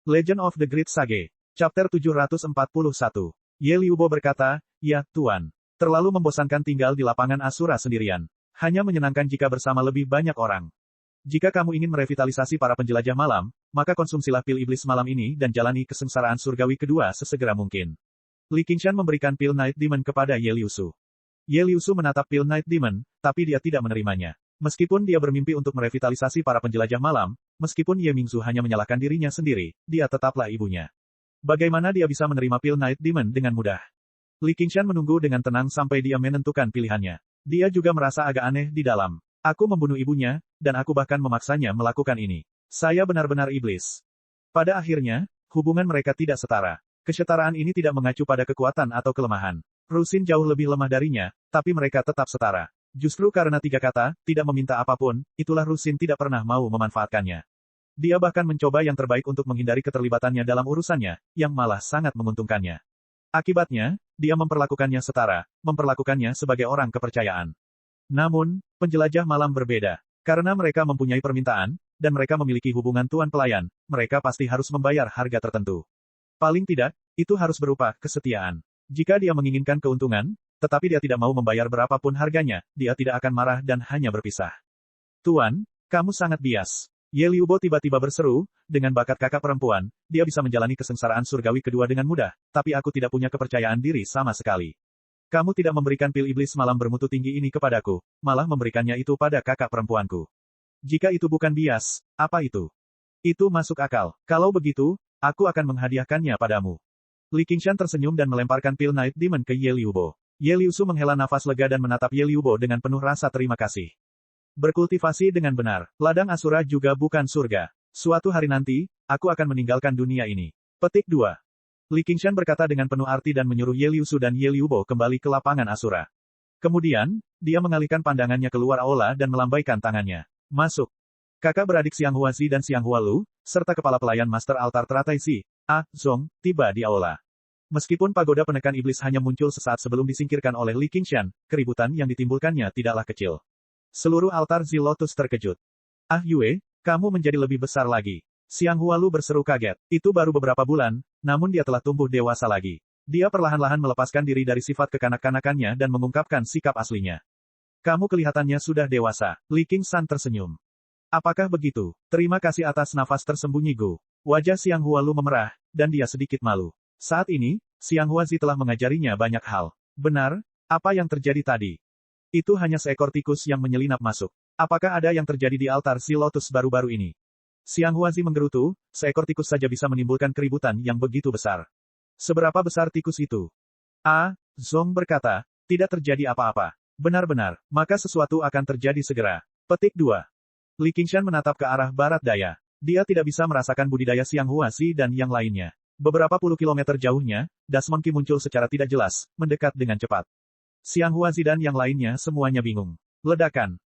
Legend of the Great Sage. Chapter 741. Ye Liubo berkata, "Ya, Tuan. Terlalu membosankan tinggal di lapangan Asura sendirian. Hanya menyenangkan jika bersama lebih banyak orang. Jika kamu ingin merevitalisasi para penjelajah malam, maka konsumsilah pil iblis malam ini dan jalani kesengsaraan surgawi kedua sesegera mungkin." Li Qingshan memberikan pil Night Demon kepada Ye Liusu. Ye Liusu menatap pil Night Demon, tapi dia tidak menerimanya. Meskipun dia bermimpi untuk merevitalisasi para penjelajah malam, meskipun Ye Mingzu hanya menyalahkan dirinya sendiri, dia tetaplah ibunya. Bagaimana dia bisa menerima pil Night Demon dengan mudah? Li Qingshan menunggu dengan tenang sampai dia menentukan pilihannya. Dia juga merasa agak aneh di dalam. Aku membunuh ibunya, dan aku bahkan memaksanya melakukan ini. Saya benar-benar iblis. Pada akhirnya, hubungan mereka tidak setara. Kesetaraan ini tidak mengacu pada kekuatan atau kelemahan. Rusin jauh lebih lemah darinya, tapi mereka tetap setara. Justru karena tiga kata, tidak meminta apapun, itulah Rusin tidak pernah mau memanfaatkannya. Dia bahkan mencoba yang terbaik untuk menghindari keterlibatannya dalam urusannya, yang malah sangat menguntungkannya. Akibatnya, dia memperlakukannya setara, memperlakukannya sebagai orang kepercayaan. Namun, penjelajah malam berbeda. Karena mereka mempunyai permintaan, dan mereka memiliki hubungan tuan pelayan, mereka pasti harus membayar harga tertentu. Paling tidak, itu harus berupa kesetiaan. Jika dia menginginkan keuntungan, tetapi dia tidak mau membayar berapapun harganya, dia tidak akan marah dan hanya berpisah. Tuan, kamu sangat bias. Ye Liubo tiba-tiba berseru, dengan bakat kakak perempuan, dia bisa menjalani kesengsaraan surgawi kedua dengan mudah, tapi aku tidak punya kepercayaan diri sama sekali. Kamu tidak memberikan pil iblis malam bermutu tinggi ini kepadaku, malah memberikannya itu pada kakak perempuanku. Jika itu bukan bias, apa itu? Itu masuk akal. Kalau begitu, aku akan menghadiahkannya padamu. Li Qingshan tersenyum dan melemparkan pil Night Demon ke Ye Liubo. Ye Liusu menghela nafas lega dan menatap Ye Liubo dengan penuh rasa terima kasih. Berkultivasi dengan benar. Ladang Asura juga bukan surga. Suatu hari nanti, aku akan meninggalkan dunia ini. Petik 2. Li Qingshan berkata dengan penuh arti dan menyuruh Ye Liusu dan Ye Liubo kembali ke lapangan Asura. Kemudian, dia mengalihkan pandangannya keluar aula dan melambaikan tangannya. Masuk. Kakak beradik Xiang Huazi dan Xiang Hualu, serta kepala pelayan Master Altar Teratai Si, Zong, tiba di aula. Meskipun pagoda penekan iblis hanya muncul sesaat sebelum disingkirkan oleh Li Qingshan, keributan yang ditimbulkannya tidaklah kecil. Seluruh altar Zi Lotus terkejut. Yue, kamu menjadi lebih besar lagi. Xiang Hualu berseru kaget. Itu baru beberapa bulan, namun dia telah tumbuh dewasa lagi. Dia perlahan-lahan melepaskan diri dari sifat kekanak-kanakannya dan mengungkapkan sikap aslinya. Kamu kelihatannya sudah dewasa. Li Qingshan tersenyum. Apakah begitu? Terima kasih atas nafas tersembunyi Gu. Wajah Xiang Hualu memerah, dan dia sedikit malu. Saat ini, Xiang Huazi telah mengajarinya banyak hal. Benar, apa yang terjadi tadi? Itu hanya seekor tikus yang menyelinap masuk. Apakah ada yang terjadi di altar Si Lotus baru-baru ini? Xiang Huazi menggerutu, seekor tikus saja bisa menimbulkan keributan yang begitu besar. Seberapa besar tikus itu? Zong berkata, tidak terjadi apa-apa. Benar-benar, maka sesuatu akan terjadi segera. Petik 2. Li Qingshan menatap ke arah barat daya. Dia tidak bisa merasakan budidaya Xiang Huazi dan yang lainnya. Beberapa puluh kilometer jauhnya, Das Monkey muncul secara tidak jelas, mendekat dengan cepat. Xiang Huazi dan yang lainnya semuanya bingung. Ledakan.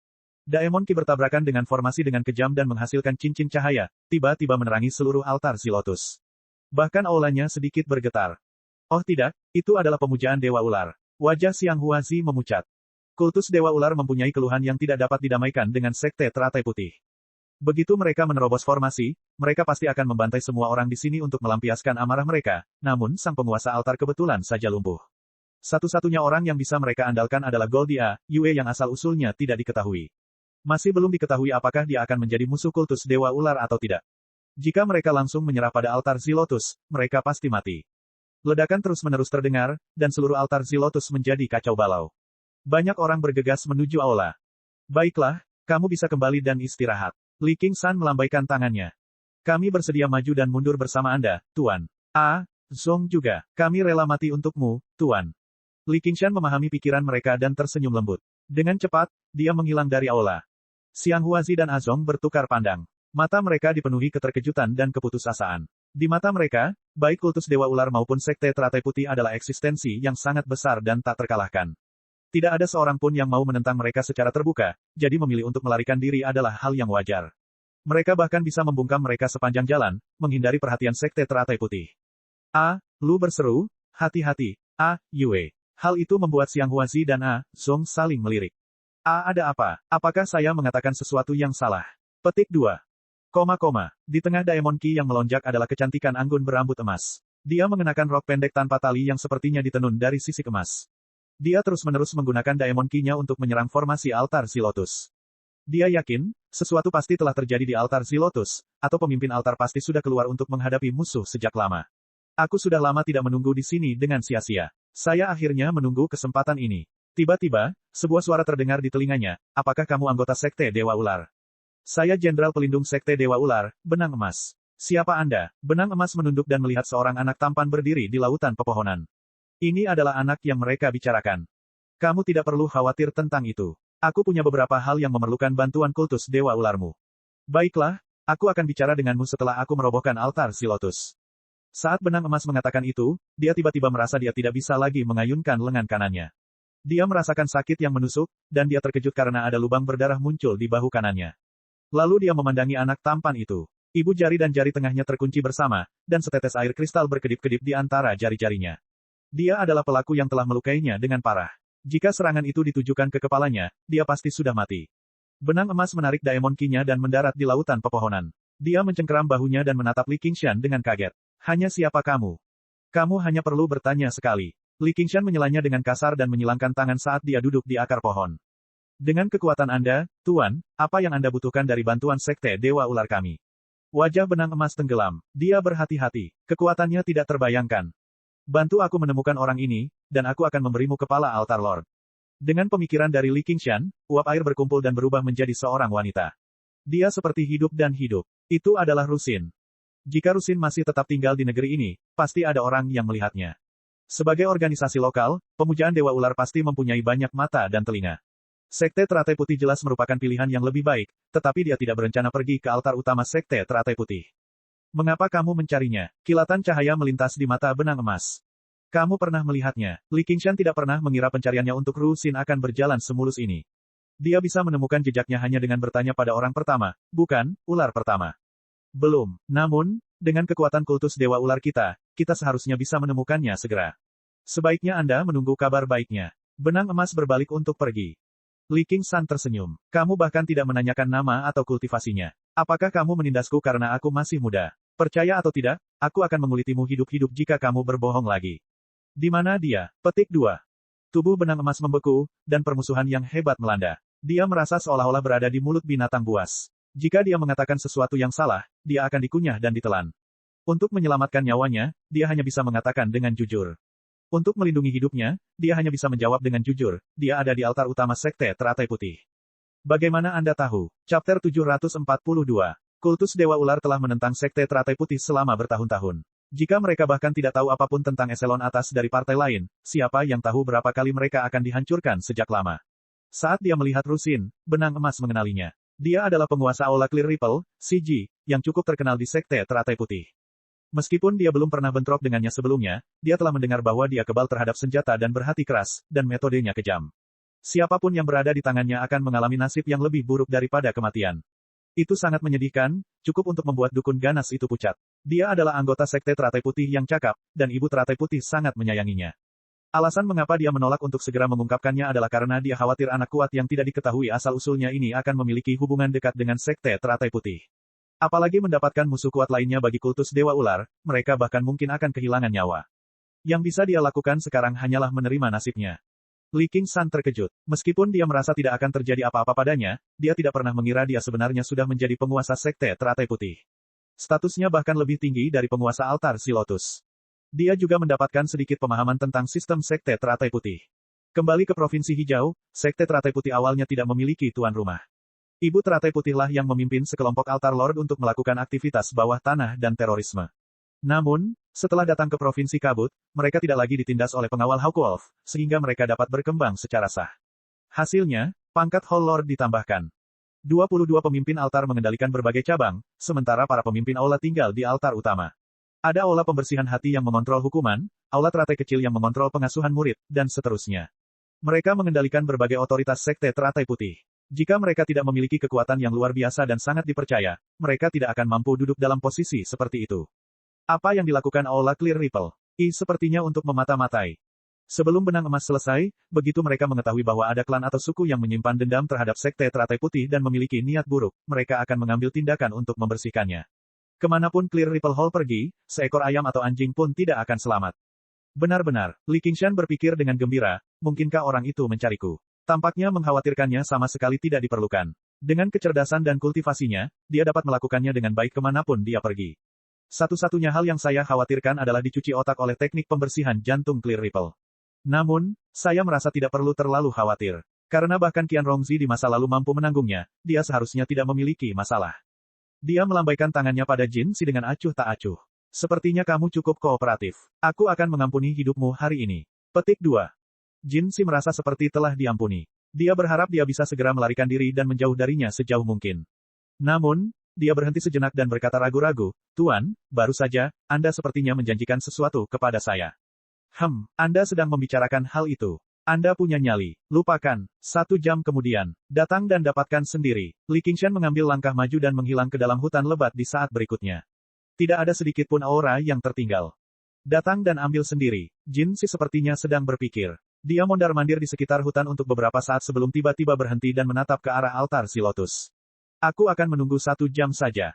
Daemon Qi bertabrakan dengan formasi dengan kejam dan menghasilkan cincin cahaya, tiba-tiba menerangi seluruh altar Si Lotus. Bahkan aulanya sedikit bergetar. Oh tidak, itu adalah pemujaan Dewa Ular. Wajah Xiang Huazi memucat. Kultus Dewa Ular mempunyai keluhan yang tidak dapat didamaikan dengan Sekte Teratai Putih. Begitu mereka menerobos formasi, mereka pasti akan membantai semua orang di sini untuk melampiaskan amarah mereka, namun sang penguasa altar kebetulan saja lumpuh. Satu-satunya orang yang bisa mereka andalkan adalah Goldia, Yue yang asal-usulnya tidak diketahui. Masih belum diketahui apakah dia akan menjadi musuh kultus Dewa Ular atau tidak. Jika mereka langsung menyerah pada altar Zi Lotus, mereka pasti mati. Ledakan terus-menerus terdengar, dan seluruh altar Zi Lotus menjadi kacau balau. Banyak orang bergegas menuju aula. Baiklah, kamu bisa kembali dan istirahat. Li Qingshan melambaikan tangannya. Kami bersedia maju dan mundur bersama Anda, Tuan. Zong juga. Kami rela mati untukmu, Tuan. Li Qingshan memahami pikiran mereka dan tersenyum lembut. Dengan cepat, dia menghilang dari aula. Xiang Huazi dan Zong bertukar pandang. Mata mereka dipenuhi keterkejutan dan keputusasaan. Di mata mereka, baik kultus Dewa Ular maupun Sekte Teratai Putih adalah eksistensi yang sangat besar dan tak terkalahkan. Tidak ada seorang pun yang mau menentang mereka secara terbuka, jadi memilih untuk melarikan diri adalah hal yang wajar. Mereka bahkan bisa membungkam mereka sepanjang jalan, menghindari perhatian Sekte Teratai Putih. Lu berseru, hati-hati, Yue. Hal itu membuat Xiang Huazi dan Zong saling melirik. Ada apa? Apakah saya mengatakan sesuatu yang salah? Petik 2. Di tengah Diamond Key yang melonjak adalah kecantikan anggun berambut emas. Dia mengenakan rok pendek tanpa tali yang sepertinya ditenun dari sisik emas. Dia terus-menerus menggunakan Diamond Key-nya untuk menyerang formasi altar si Lotus. Dia yakin, sesuatu pasti telah terjadi di altar si Lotus, atau pemimpin altar pasti sudah keluar untuk menghadapi musuh sejak lama. Aku sudah lama tidak menunggu di sini dengan sia-sia. Saya akhirnya menunggu kesempatan ini. Tiba-tiba, sebuah suara terdengar di telinganya, apakah kamu anggota Sekte Dewa Ular? Saya Jenderal Pelindung Sekte Dewa Ular, Benang Emas. Siapa Anda? Benang Emas menunduk dan melihat seorang anak tampan berdiri di lautan pepohonan. Ini adalah anak yang mereka bicarakan. Kamu tidak perlu khawatir tentang itu. Aku punya beberapa hal yang memerlukan bantuan kultus Dewa Ularmu. Baiklah, aku akan bicara denganmu setelah aku merobohkan altar si Lotus. Saat Benang Emas mengatakan itu, dia tiba-tiba merasa dia tidak bisa lagi mengayunkan lengan kanannya. Dia merasakan sakit yang menusuk, dan dia terkejut karena ada lubang berdarah muncul di bahu kanannya. Lalu dia memandangi anak tampan itu. Ibu jari dan jari tengahnya terkunci bersama, dan setetes air kristal berkedip-kedip di antara jari-jarinya. Dia adalah pelaku yang telah melukainya dengan parah. Jika serangan itu ditujukan ke kepalanya, dia pasti sudah mati. Benang Emas menarik Diamond Key-nya dan mendarat di lautan pepohonan. Dia mencengkeram bahunya dan menatap Li Qingshan dengan kaget. Hanya siapa kamu? Kamu hanya perlu bertanya sekali. Li Qingshan menyelanya dengan kasar dan menyilangkan tangan saat dia duduk di akar pohon. Dengan kekuatan Anda, Tuan, apa yang Anda butuhkan dari bantuan Sekte Dewa Ular kami? Wajah Benang Emas tenggelam. Dia berhati-hati. Kekuatannya tidak terbayangkan. Bantu aku menemukan orang ini, dan aku akan memberimu kepala altar Lord. Dengan pemikiran dari Li Qingshan, uap air berkumpul dan berubah menjadi seorang wanita. Dia seperti hidup dan hidup. Itu adalah Rusin. Jika Rusin masih tetap tinggal di negeri ini, pasti ada orang yang melihatnya. Sebagai organisasi lokal, pemujaan Dewa Ular pasti mempunyai banyak mata dan telinga. Sekte Teratai Putih jelas merupakan pilihan yang lebih baik, tetapi dia tidak berencana pergi ke altar utama Sekte Teratai Putih. Mengapa kamu mencarinya? Kilatan cahaya melintas di mata Benang Emas. Kamu pernah melihatnya. Li Qingshan tidak pernah mengira pencariannya untuk Rusin akan berjalan semulus ini. Dia bisa menemukan jejaknya hanya dengan bertanya pada orang pertama, bukan, ular pertama. Belum. Namun, dengan kekuatan kultus Dewa Ular kita seharusnya bisa menemukannya segera. Sebaiknya Anda menunggu kabar baiknya. Benang Emas berbalik untuk pergi. Li Qingshan tersenyum. Kamu bahkan tidak menanyakan nama atau kultivasinya. Apakah kamu menindasku karena aku masih muda? Percaya atau tidak, aku akan mengulitimu hidup-hidup jika kamu berbohong lagi. Di mana dia? Petik 2. Tubuh Benang Emas membeku, dan permusuhan yang hebat melanda. Dia merasa seolah-olah berada di mulut binatang buas. Jika dia mengatakan sesuatu yang salah, dia akan dikunyah dan ditelan. Untuk menyelamatkan nyawanya, dia hanya bisa mengatakan dengan jujur. Untuk melindungi hidupnya, dia hanya bisa menjawab dengan jujur, dia ada di altar utama Sekte Teratai Putih. Bagaimana Anda tahu? Chapter 742. Kultus Dewa Ular telah menentang Sekte Teratai Putih selama bertahun-tahun. Jika mereka bahkan tidak tahu apapun tentang eselon atas dari partai lain, siapa yang tahu berapa kali mereka akan dihancurkan sejak lama? Saat dia melihat Rusin, Benang Emas mengenalinya. Dia adalah penguasa Aula Clear Ripple, CG, yang cukup terkenal di Sekte Teratai Putih. Meskipun dia belum pernah bentrok dengannya sebelumnya, dia telah mendengar bahwa dia kebal terhadap senjata dan berhati keras, dan metodenya kejam. Siapapun yang berada di tangannya akan mengalami nasib yang lebih buruk daripada kematian. Itu sangat menyedihkan, cukup untuk membuat dukun ganas itu pucat. Dia adalah anggota Sekte Teratai Putih yang cakap, dan Ibu Teratai Putih sangat menyayanginya. Alasan mengapa dia menolak untuk segera mengungkapkannya adalah karena dia khawatir anak kuat yang tidak diketahui asal-usulnya ini akan memiliki hubungan dekat dengan Sekte Teratai Putih. Apalagi mendapatkan musuh kuat lainnya bagi kultus Dewa Ular, mereka bahkan mungkin akan kehilangan nyawa. Yang bisa dia lakukan sekarang hanyalah menerima nasibnya. Li Qingshan terkejut. Meskipun dia merasa tidak akan terjadi apa-apa padanya, dia tidak pernah mengira dia sebenarnya sudah menjadi penguasa Sekte Teratai Putih. Statusnya bahkan lebih tinggi dari penguasa altar si Lotus. Dia juga mendapatkan sedikit pemahaman tentang sistem Sekte Teratai Putih. Kembali ke Provinsi Hijau, Sekte Teratai Putih awalnya tidak memiliki tuan rumah. Ibu Teratai Putihlah yang memimpin sekelompok altar Lord untuk melakukan aktivitas bawah tanah dan terorisme. Namun, setelah datang ke Provinsi Kabut, mereka tidak lagi ditindas oleh pengawal Hawkwolf, sehingga mereka dapat berkembang secara sah. Hasilnya, pangkat Hall Lord ditambahkan. 22 pemimpin altar mengendalikan berbagai cabang, sementara para pemimpin aula tinggal di altar utama. Ada aula pembersihan hati yang mengontrol hukuman, aula teratai kecil yang mengontrol pengasuhan murid, dan seterusnya. Mereka mengendalikan berbagai otoritas Sekte Teratai Putih. Jika mereka tidak memiliki kekuatan yang luar biasa dan sangat dipercaya, mereka tidak akan mampu duduk dalam posisi seperti itu. Apa yang dilakukan Aula Clear Ripple? Sepertinya untuk memata-matai. Sebelum benang emas selesai, begitu mereka mengetahui bahwa ada klan atau suku yang menyimpan dendam terhadap sekte teratai putih dan memiliki niat buruk, mereka akan mengambil tindakan untuk membersihkannya. Kemanapun Clear Ripple Hall pergi, seekor ayam atau anjing pun tidak akan selamat. Benar-benar, Li Qingshan berpikir dengan gembira, mungkinkah orang itu mencariku? Tampaknya mengkhawatirkannya sama sekali tidak diperlukan. Dengan kecerdasan dan kultivasinya, dia dapat melakukannya dengan baik kemanapun dia pergi. Satu-satunya hal yang saya khawatirkan adalah dicuci otak oleh teknik pembersihan jantung Clear Ripple. Namun, saya merasa tidak perlu terlalu khawatir. Karena bahkan Qian Rongzi di masa lalu mampu menanggungnya, dia seharusnya tidak memiliki masalah. Dia melambaikan tangannya pada Jin Si dengan acuh tak acuh. Sepertinya kamu cukup kooperatif. Aku akan mengampuni hidupmu hari ini. Petik 2. Jin Si merasa seperti telah diampuni. Dia berharap dia bisa segera melarikan diri dan menjauh darinya sejauh mungkin. Namun, dia berhenti sejenak dan berkata ragu-ragu, Tuan, baru saja, Anda sepertinya menjanjikan sesuatu kepada saya. Anda sedang membicarakan hal itu. Anda punya nyali. Lupakan. 1 jam kemudian, datang dan dapatkan sendiri. Li Qingshan mengambil langkah maju dan menghilang ke dalam hutan lebat di saat berikutnya. Tidak ada sedikit pun aura yang tertinggal. Datang dan ambil sendiri. Jin Si sepertinya sedang berpikir. Dia mondar-mandir di sekitar hutan untuk beberapa saat sebelum tiba-tiba berhenti dan menatap ke arah altar Si Lotus. Aku akan menunggu 1 jam saja.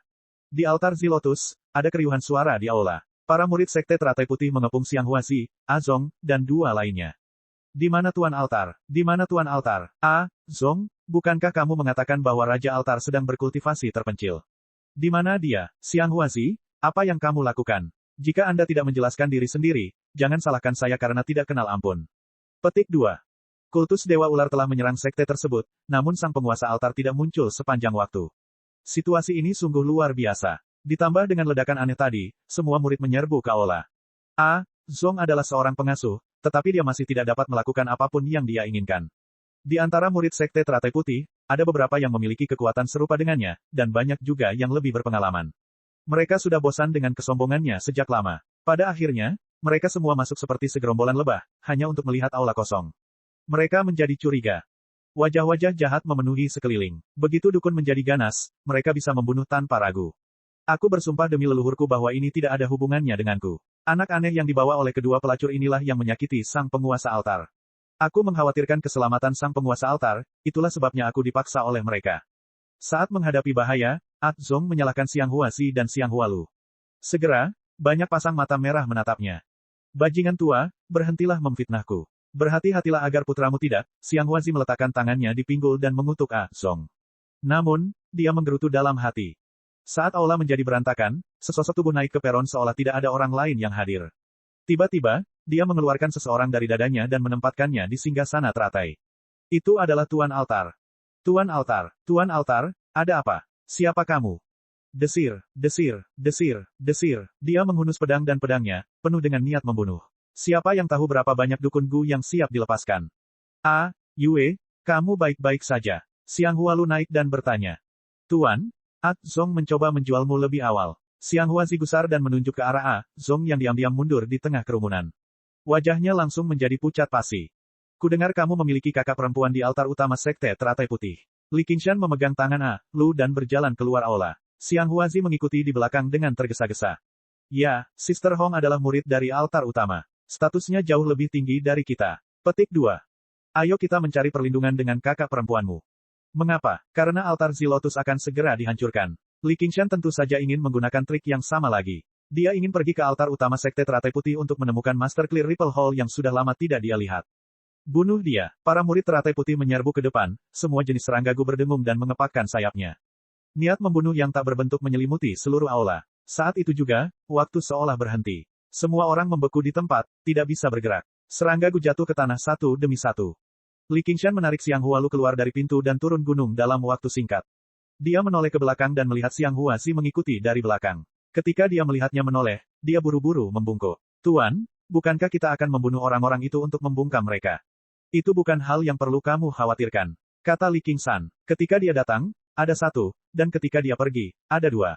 Di altar Si Lotus, ada keriuhan suara di aula. Para murid sekte teratai putih mengepung Xiang Huazi, Azong, dan 2 lainnya. Di mana Tuan Altar? Di mana Tuan Altar? Zong, bukankah kamu mengatakan bahwa Raja Altar sedang berkultivasi terpencil? Di mana dia? Xiang Huazi, apa yang kamu lakukan? Jika Anda tidak menjelaskan diri sendiri, jangan salahkan saya karena tidak kenal ampun. Petik 2. Kultus Dewa Ular telah menyerang sekte tersebut, namun sang penguasa altar tidak muncul sepanjang waktu. Situasi ini sungguh luar biasa. Ditambah dengan ledakan aneh tadi, semua murid menyerbu ke aula. Zong adalah seorang pengasuh, tetapi dia masih tidak dapat melakukan apapun yang dia inginkan. Di antara murid sekte teratai putih, ada beberapa yang memiliki kekuatan serupa dengannya, dan banyak juga yang lebih berpengalaman. Mereka sudah bosan dengan kesombongannya sejak lama. Pada akhirnya, mereka semua masuk seperti segerombolan lebah, hanya untuk melihat aula kosong. Mereka menjadi curiga. Wajah-wajah jahat memenuhi sekeliling. Begitu dukun menjadi ganas, mereka bisa membunuh tanpa ragu. Aku bersumpah demi leluhurku bahwa ini tidak ada hubungannya denganku. Anak aneh yang dibawa oleh kedua pelacur inilah yang menyakiti sang penguasa altar. Aku mengkhawatirkan keselamatan sang penguasa altar, itulah sebabnya aku dipaksa oleh mereka. Saat menghadapi bahaya, Zong menyalahkan Xiang Huazi dan Xiang Hualu. Segera, banyak pasang mata merah menatapnya. Bajingan tua, berhentilah memfitnahku. Berhati-hatilah agar putramu tidak. Xiang Huazi meletakkan tangannya di pinggul dan mengutuk Zong. Namun, dia menggerutu dalam hati. Saat aula menjadi berantakan, sesosok tubuh naik ke peron seolah tidak ada orang lain yang hadir. Tiba-tiba, dia mengeluarkan seseorang dari dadanya dan menempatkannya di singgasana teratai. Itu adalah Tuan Altar. Tuan Altar, Tuan Altar, ada apa? Siapa kamu? Desir, desir, desir, desir. Dia menghunus pedang dan pedangnya, penuh dengan niat membunuh. Siapa yang tahu berapa banyak dukun Gu yang siap dilepaskan? Yue, kamu baik-baik saja. Xiang Hualu naik dan bertanya. Tuan, Zong mencoba menjualmu lebih awal. Xiang Huazi gusar dan menunjuk ke arah Zong yang diam-diam mundur di tengah kerumunan. Wajahnya langsung menjadi pucat pasi. Kudengar kamu memiliki kakak perempuan di altar utama sekte teratai putih. Li Qingshan memegang tangan Lu dan berjalan keluar aula. Xiang Huazi mengikuti di belakang dengan tergesa-gesa. Ya, Sister Hong adalah murid dari altar utama. Statusnya jauh lebih tinggi dari kita. Petik 2. Ayo kita mencari perlindungan dengan kakak perempuanmu. Mengapa? Karena altar Si Lotus akan segera dihancurkan. Li Qingshan tentu saja ingin menggunakan trik yang sama lagi. Dia ingin pergi ke altar utama sekte teratai putih untuk menemukan Master Clear Ripple Hall yang sudah lama tidak dia lihat. Bunuh dia. Para murid teratai putih menyerbu ke depan, semua jenis serangga Gu berdengung dan mengepakkan sayapnya. Niat membunuh yang tak berbentuk menyelimuti seluruh aula. Saat itu juga, waktu seolah berhenti. Semua orang membeku di tempat, tidak bisa bergerak. Serangga Gu jatuh ke tanah satu demi satu. Li Qingshan menarik Xiang Hualu keluar dari pintu dan turun gunung dalam waktu singkat. Dia menoleh ke belakang dan melihat Xiang Huazi mengikuti dari belakang. Ketika dia melihatnya menoleh, dia buru-buru membungkuk. Tuan, bukankah kita akan membunuh orang-orang itu untuk membungkam mereka? Itu bukan hal yang perlu kamu khawatirkan. Kata Li Qingshan. Ketika dia datang, ada 1, dan ketika dia pergi, ada 2.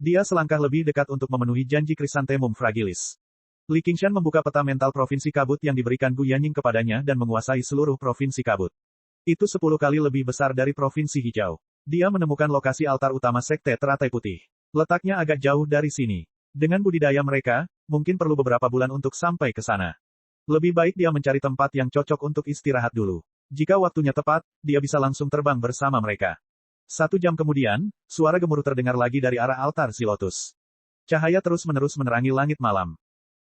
Dia selangkah lebih dekat untuk memenuhi janji Chrysanthemum Fragilis. Li Qingshan membuka peta mental Provinsi Kabut yang diberikan Gu Yanning kepadanya dan menguasai seluruh Provinsi Kabut. Itu 10 kali lebih besar dari Provinsi Hijau. Dia menemukan lokasi altar utama sekte teratai putih. Letaknya agak jauh dari sini. Dengan budidaya mereka, mungkin perlu beberapa bulan untuk sampai ke sana. Lebih baik dia mencari tempat yang cocok untuk istirahat dulu. Jika waktunya tepat, dia bisa langsung terbang bersama mereka. 1 jam kemudian, suara gemuruh terdengar lagi dari arah altar si lotus. Cahaya terus-menerus menerangi langit malam.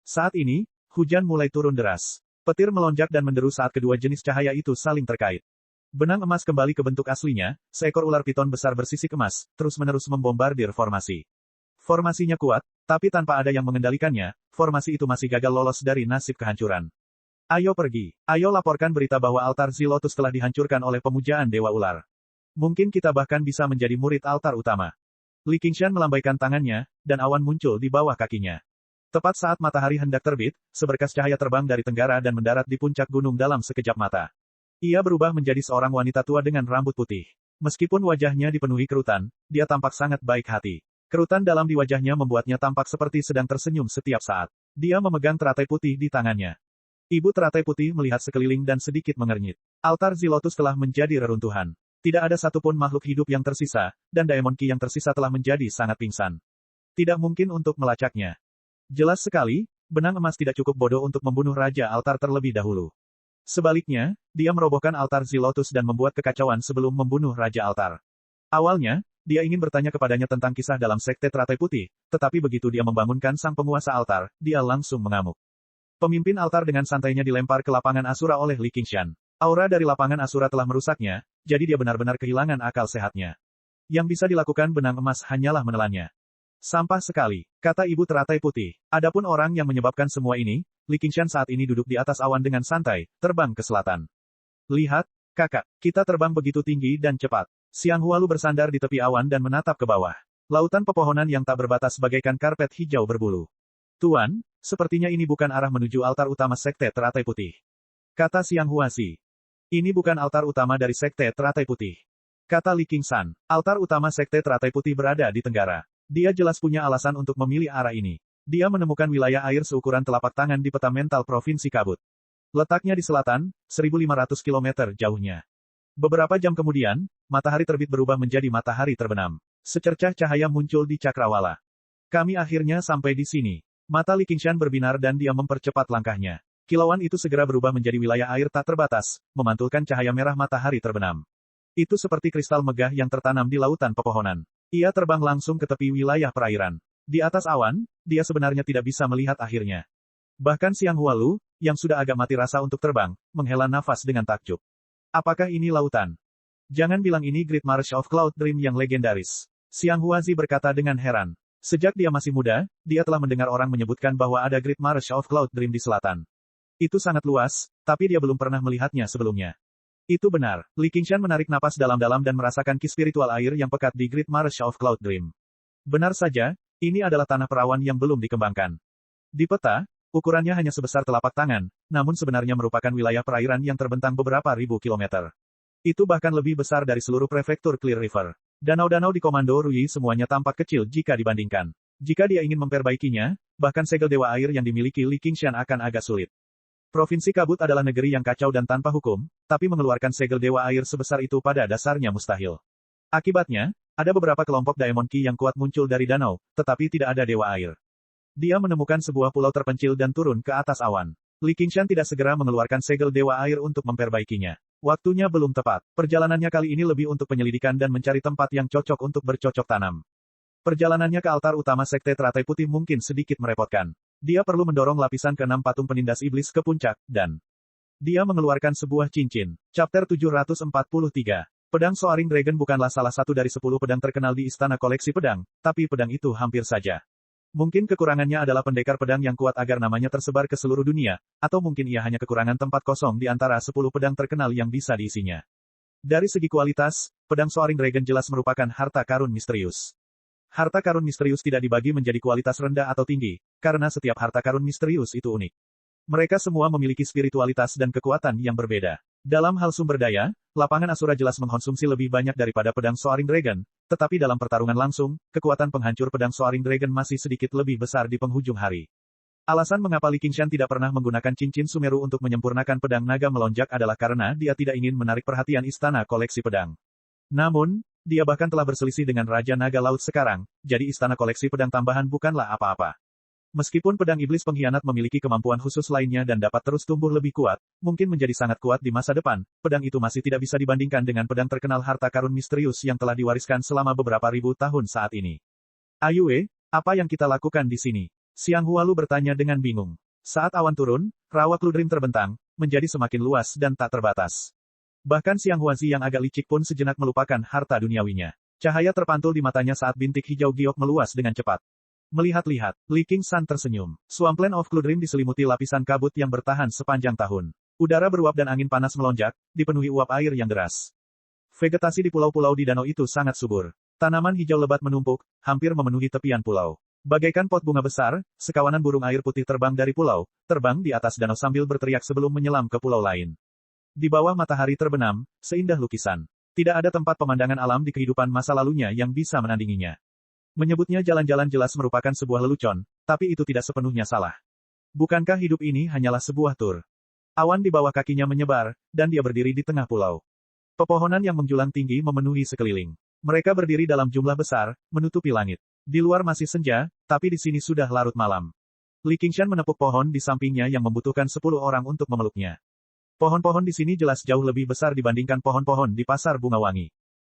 Saat ini, hujan mulai turun deras. Petir melonjak dan menderu saat kedua jenis cahaya itu saling terkait. Benang emas kembali ke bentuk aslinya, seekor ular piton besar bersisik emas, terus-menerus membombardir formasi. Formasinya kuat, tapi tanpa ada yang mengendalikannya, formasi itu masih gagal lolos dari nasib kehancuran. Ayo pergi. Ayo laporkan berita bahwa altar si lotus telah dihancurkan oleh pemujaan Dewa Ular. Mungkin kita bahkan bisa menjadi murid altar utama. Li Qingshan melambaikan tangannya, dan awan muncul di bawah kakinya. Tepat saat matahari hendak terbit, seberkas cahaya terbang dari tenggara dan mendarat di puncak gunung dalam sekejap mata. Ia berubah menjadi seorang wanita tua dengan rambut putih. Meskipun wajahnya dipenuhi kerutan, dia tampak sangat baik hati. Kerutan dalam di wajahnya membuatnya tampak seperti sedang tersenyum setiap saat. Dia memegang teratai putih di tangannya. Ibu teratai putih melihat sekeliling dan sedikit mengernyit. Altar Zilotus telah menjadi reruntuhan. Tidak ada satupun makhluk hidup yang tersisa, dan Daemon Ki yang tersisa telah menjadi sangat pingsan. Tidak mungkin untuk melacaknya. Jelas sekali, benang emas tidak cukup bodoh untuk membunuh Raja Altar terlebih dahulu. Sebaliknya, dia merobohkan altar Zilotus dan membuat kekacauan sebelum membunuh Raja Altar. Awalnya, dia ingin bertanya kepadanya tentang kisah dalam Sekte Teratai Putih, tetapi begitu dia membangunkan sang penguasa altar, dia langsung mengamuk. Pemimpin altar dengan santainya dilempar ke lapangan Asura oleh Li Qingshan. Aura dari lapangan Asura telah merusaknya, jadi dia benar-benar kehilangan akal sehatnya. Yang bisa dilakukan benang emas hanyalah menelannya. Sampah sekali, kata ibu teratai putih. Adapun orang yang menyebabkan semua ini, Li Qingshan saat ini duduk di atas awan dengan santai, terbang ke selatan. Lihat, kakak, kita terbang begitu tinggi dan cepat. Xiang Hualu bersandar di tepi awan dan menatap ke bawah. Lautan pepohonan yang tak berbatas bagaikan karpet hijau berbulu. Tuan, sepertinya ini bukan arah menuju altar utama Sekte Teratai Putih. Kata Xiang Huasi. Ini bukan altar utama dari Sekte Teratai Putih. Kata Li Qingshan. Altar utama Sekte Teratai Putih berada di tenggara. Dia jelas punya alasan untuk memilih arah ini. Dia menemukan wilayah air seukuran telapak tangan di peta mental Provinsi Kabut. Letaknya di selatan, 1.500 km jauhnya. Beberapa jam kemudian, matahari terbit berubah menjadi matahari terbenam. Secercah cahaya muncul di cakrawala. Kami akhirnya sampai di sini. Mata Li Qingshan berbinar dan dia mempercepat langkahnya. Kilauan itu segera berubah menjadi wilayah air tak terbatas, memantulkan cahaya merah matahari terbenam. Itu seperti kristal megah yang tertanam di lautan pepohonan. Ia terbang langsung ke tepi wilayah perairan. Di atas awan, dia sebenarnya tidak bisa melihat akhirnya. Bahkan Xiang Hualu, yang sudah agak mati rasa untuk terbang, menghela nafas dengan takjub. Apakah ini lautan? Jangan bilang ini Great Marsh of Cloud Dream yang legendaris. Xiang Huazi berkata dengan heran. Sejak dia masih muda, dia telah mendengar orang menyebutkan bahwa ada Great Marsh of Cloud Dream di selatan. Itu sangat luas, tapi dia belum pernah melihatnya sebelumnya. Itu benar. Li Qingshan menarik napas dalam-dalam dan merasakan ki spiritual air yang pekat di Great Marsh of Cloud Dream. Benar saja, ini adalah tanah perawan yang belum dikembangkan. Di peta, ukurannya hanya sebesar telapak tangan, namun sebenarnya merupakan wilayah perairan yang terbentang beberapa ribu kilometer. Itu bahkan lebih besar dari seluruh prefektur Clear River. Danau-danau di Komando Rui semuanya tampak kecil jika dibandingkan. Jika dia ingin memperbaikinya, bahkan segel dewa air yang dimiliki Li Qingshan akan agak sulit. Provinsi Kabut adalah negeri yang kacau dan tanpa hukum, tapi mengeluarkan segel dewa air sebesar itu pada dasarnya mustahil. Akibatnya, ada beberapa kelompok Daemon Ki yang kuat muncul dari danau, tetapi tidak ada dewa air. Dia menemukan sebuah pulau terpencil dan turun ke atas awan. Li Qingshan tidak segera mengeluarkan segel dewa air untuk memperbaikinya. Waktunya belum tepat. Perjalanannya kali ini lebih untuk penyelidikan dan mencari tempat yang cocok untuk bercocok tanam. Perjalanannya ke altar utama Sekte Teratai Putih mungkin sedikit merepotkan. Dia perlu mendorong lapisan ke-6 patung penindas iblis ke puncak, dan dia mengeluarkan sebuah cincin. Chapter 743. Pedang Soaring Dragon bukanlah salah satu dari 10 pedang terkenal di istana koleksi pedang, tapi pedang itu hampir saja. Mungkin kekurangannya adalah pendekar pedang yang kuat agar namanya tersebar ke seluruh dunia, atau mungkin ia hanya kekurangan tempat kosong di antara 10 pedang terkenal yang bisa diisinya. Dari segi kualitas, pedang Soaring Dragon jelas merupakan harta karun misterius. Harta karun misterius tidak dibagi menjadi kualitas rendah atau tinggi, karena setiap harta karun misterius itu unik. Mereka semua memiliki spiritualitas dan kekuatan yang berbeda. Dalam hal sumber daya, lapangan Asura jelas mengkonsumsi lebih banyak daripada pedang Soaring Dragon, tetapi dalam pertarungan langsung, kekuatan penghancur pedang Soaring Dragon masih sedikit lebih besar di penghujung hari. Alasan mengapa Li Qingshan tidak pernah menggunakan cincin Sumeru untuk menyempurnakan pedang naga melonjak adalah karena dia tidak ingin menarik perhatian istana koleksi pedang. Namun, dia bahkan telah berselisih dengan Raja Naga Laut sekarang, jadi istana koleksi pedang tambahan bukanlah apa-apa. Meskipun pedang iblis pengkhianat memiliki kemampuan khusus lainnya dan dapat terus tumbuh lebih kuat, mungkin menjadi sangat kuat di masa depan, pedang itu masih tidak bisa dibandingkan dengan pedang terkenal harta karun misterius yang telah diwariskan selama beberapa ribu tahun saat ini. Ayue, apa yang kita lakukan di sini? Xiang Hualu bertanya dengan bingung. Saat awan turun, rawa Kludrim terbentang, menjadi semakin luas dan tak terbatas. Bahkan Xiang Huazi yang agak licik pun sejenak melupakan harta duniawinya. Cahaya terpantul di matanya saat bintik hijau giok meluas dengan cepat. Melihat-lihat, Li Qingshan tersenyum. Swampland of Kludrim diselimuti lapisan kabut yang bertahan sepanjang tahun. Udara beruap dan angin panas melonjak, dipenuhi uap air yang deras. Vegetasi di pulau-pulau di danau itu sangat subur. Tanaman hijau lebat menumpuk, hampir memenuhi tepian pulau. Bagaikan pot bunga besar, sekawanan burung air putih terbang dari pulau, terbang di atas danau sambil berteriak sebelum menyelam ke pulau lain. Di bawah matahari terbenam, seindah lukisan. Tidak ada tempat pemandangan alam di kehidupan masa lalunya yang bisa menandinginya. Menyebutnya jalan-jalan jelas merupakan sebuah lelucon, tapi itu tidak sepenuhnya salah. Bukankah hidup ini hanyalah sebuah tur? Awan di bawah kakinya menyebar, dan dia berdiri di tengah pulau. Pepohonan yang menjulang tinggi memenuhi sekeliling. Mereka berdiri dalam jumlah besar, menutupi langit. Di luar masih senja, tapi di sini sudah larut malam. Li Qingshan menepuk pohon di sampingnya yang membutuhkan 10 orang untuk memeluknya. Pohon-pohon di sini jelas jauh lebih besar dibandingkan pohon-pohon di pasar bunga wangi.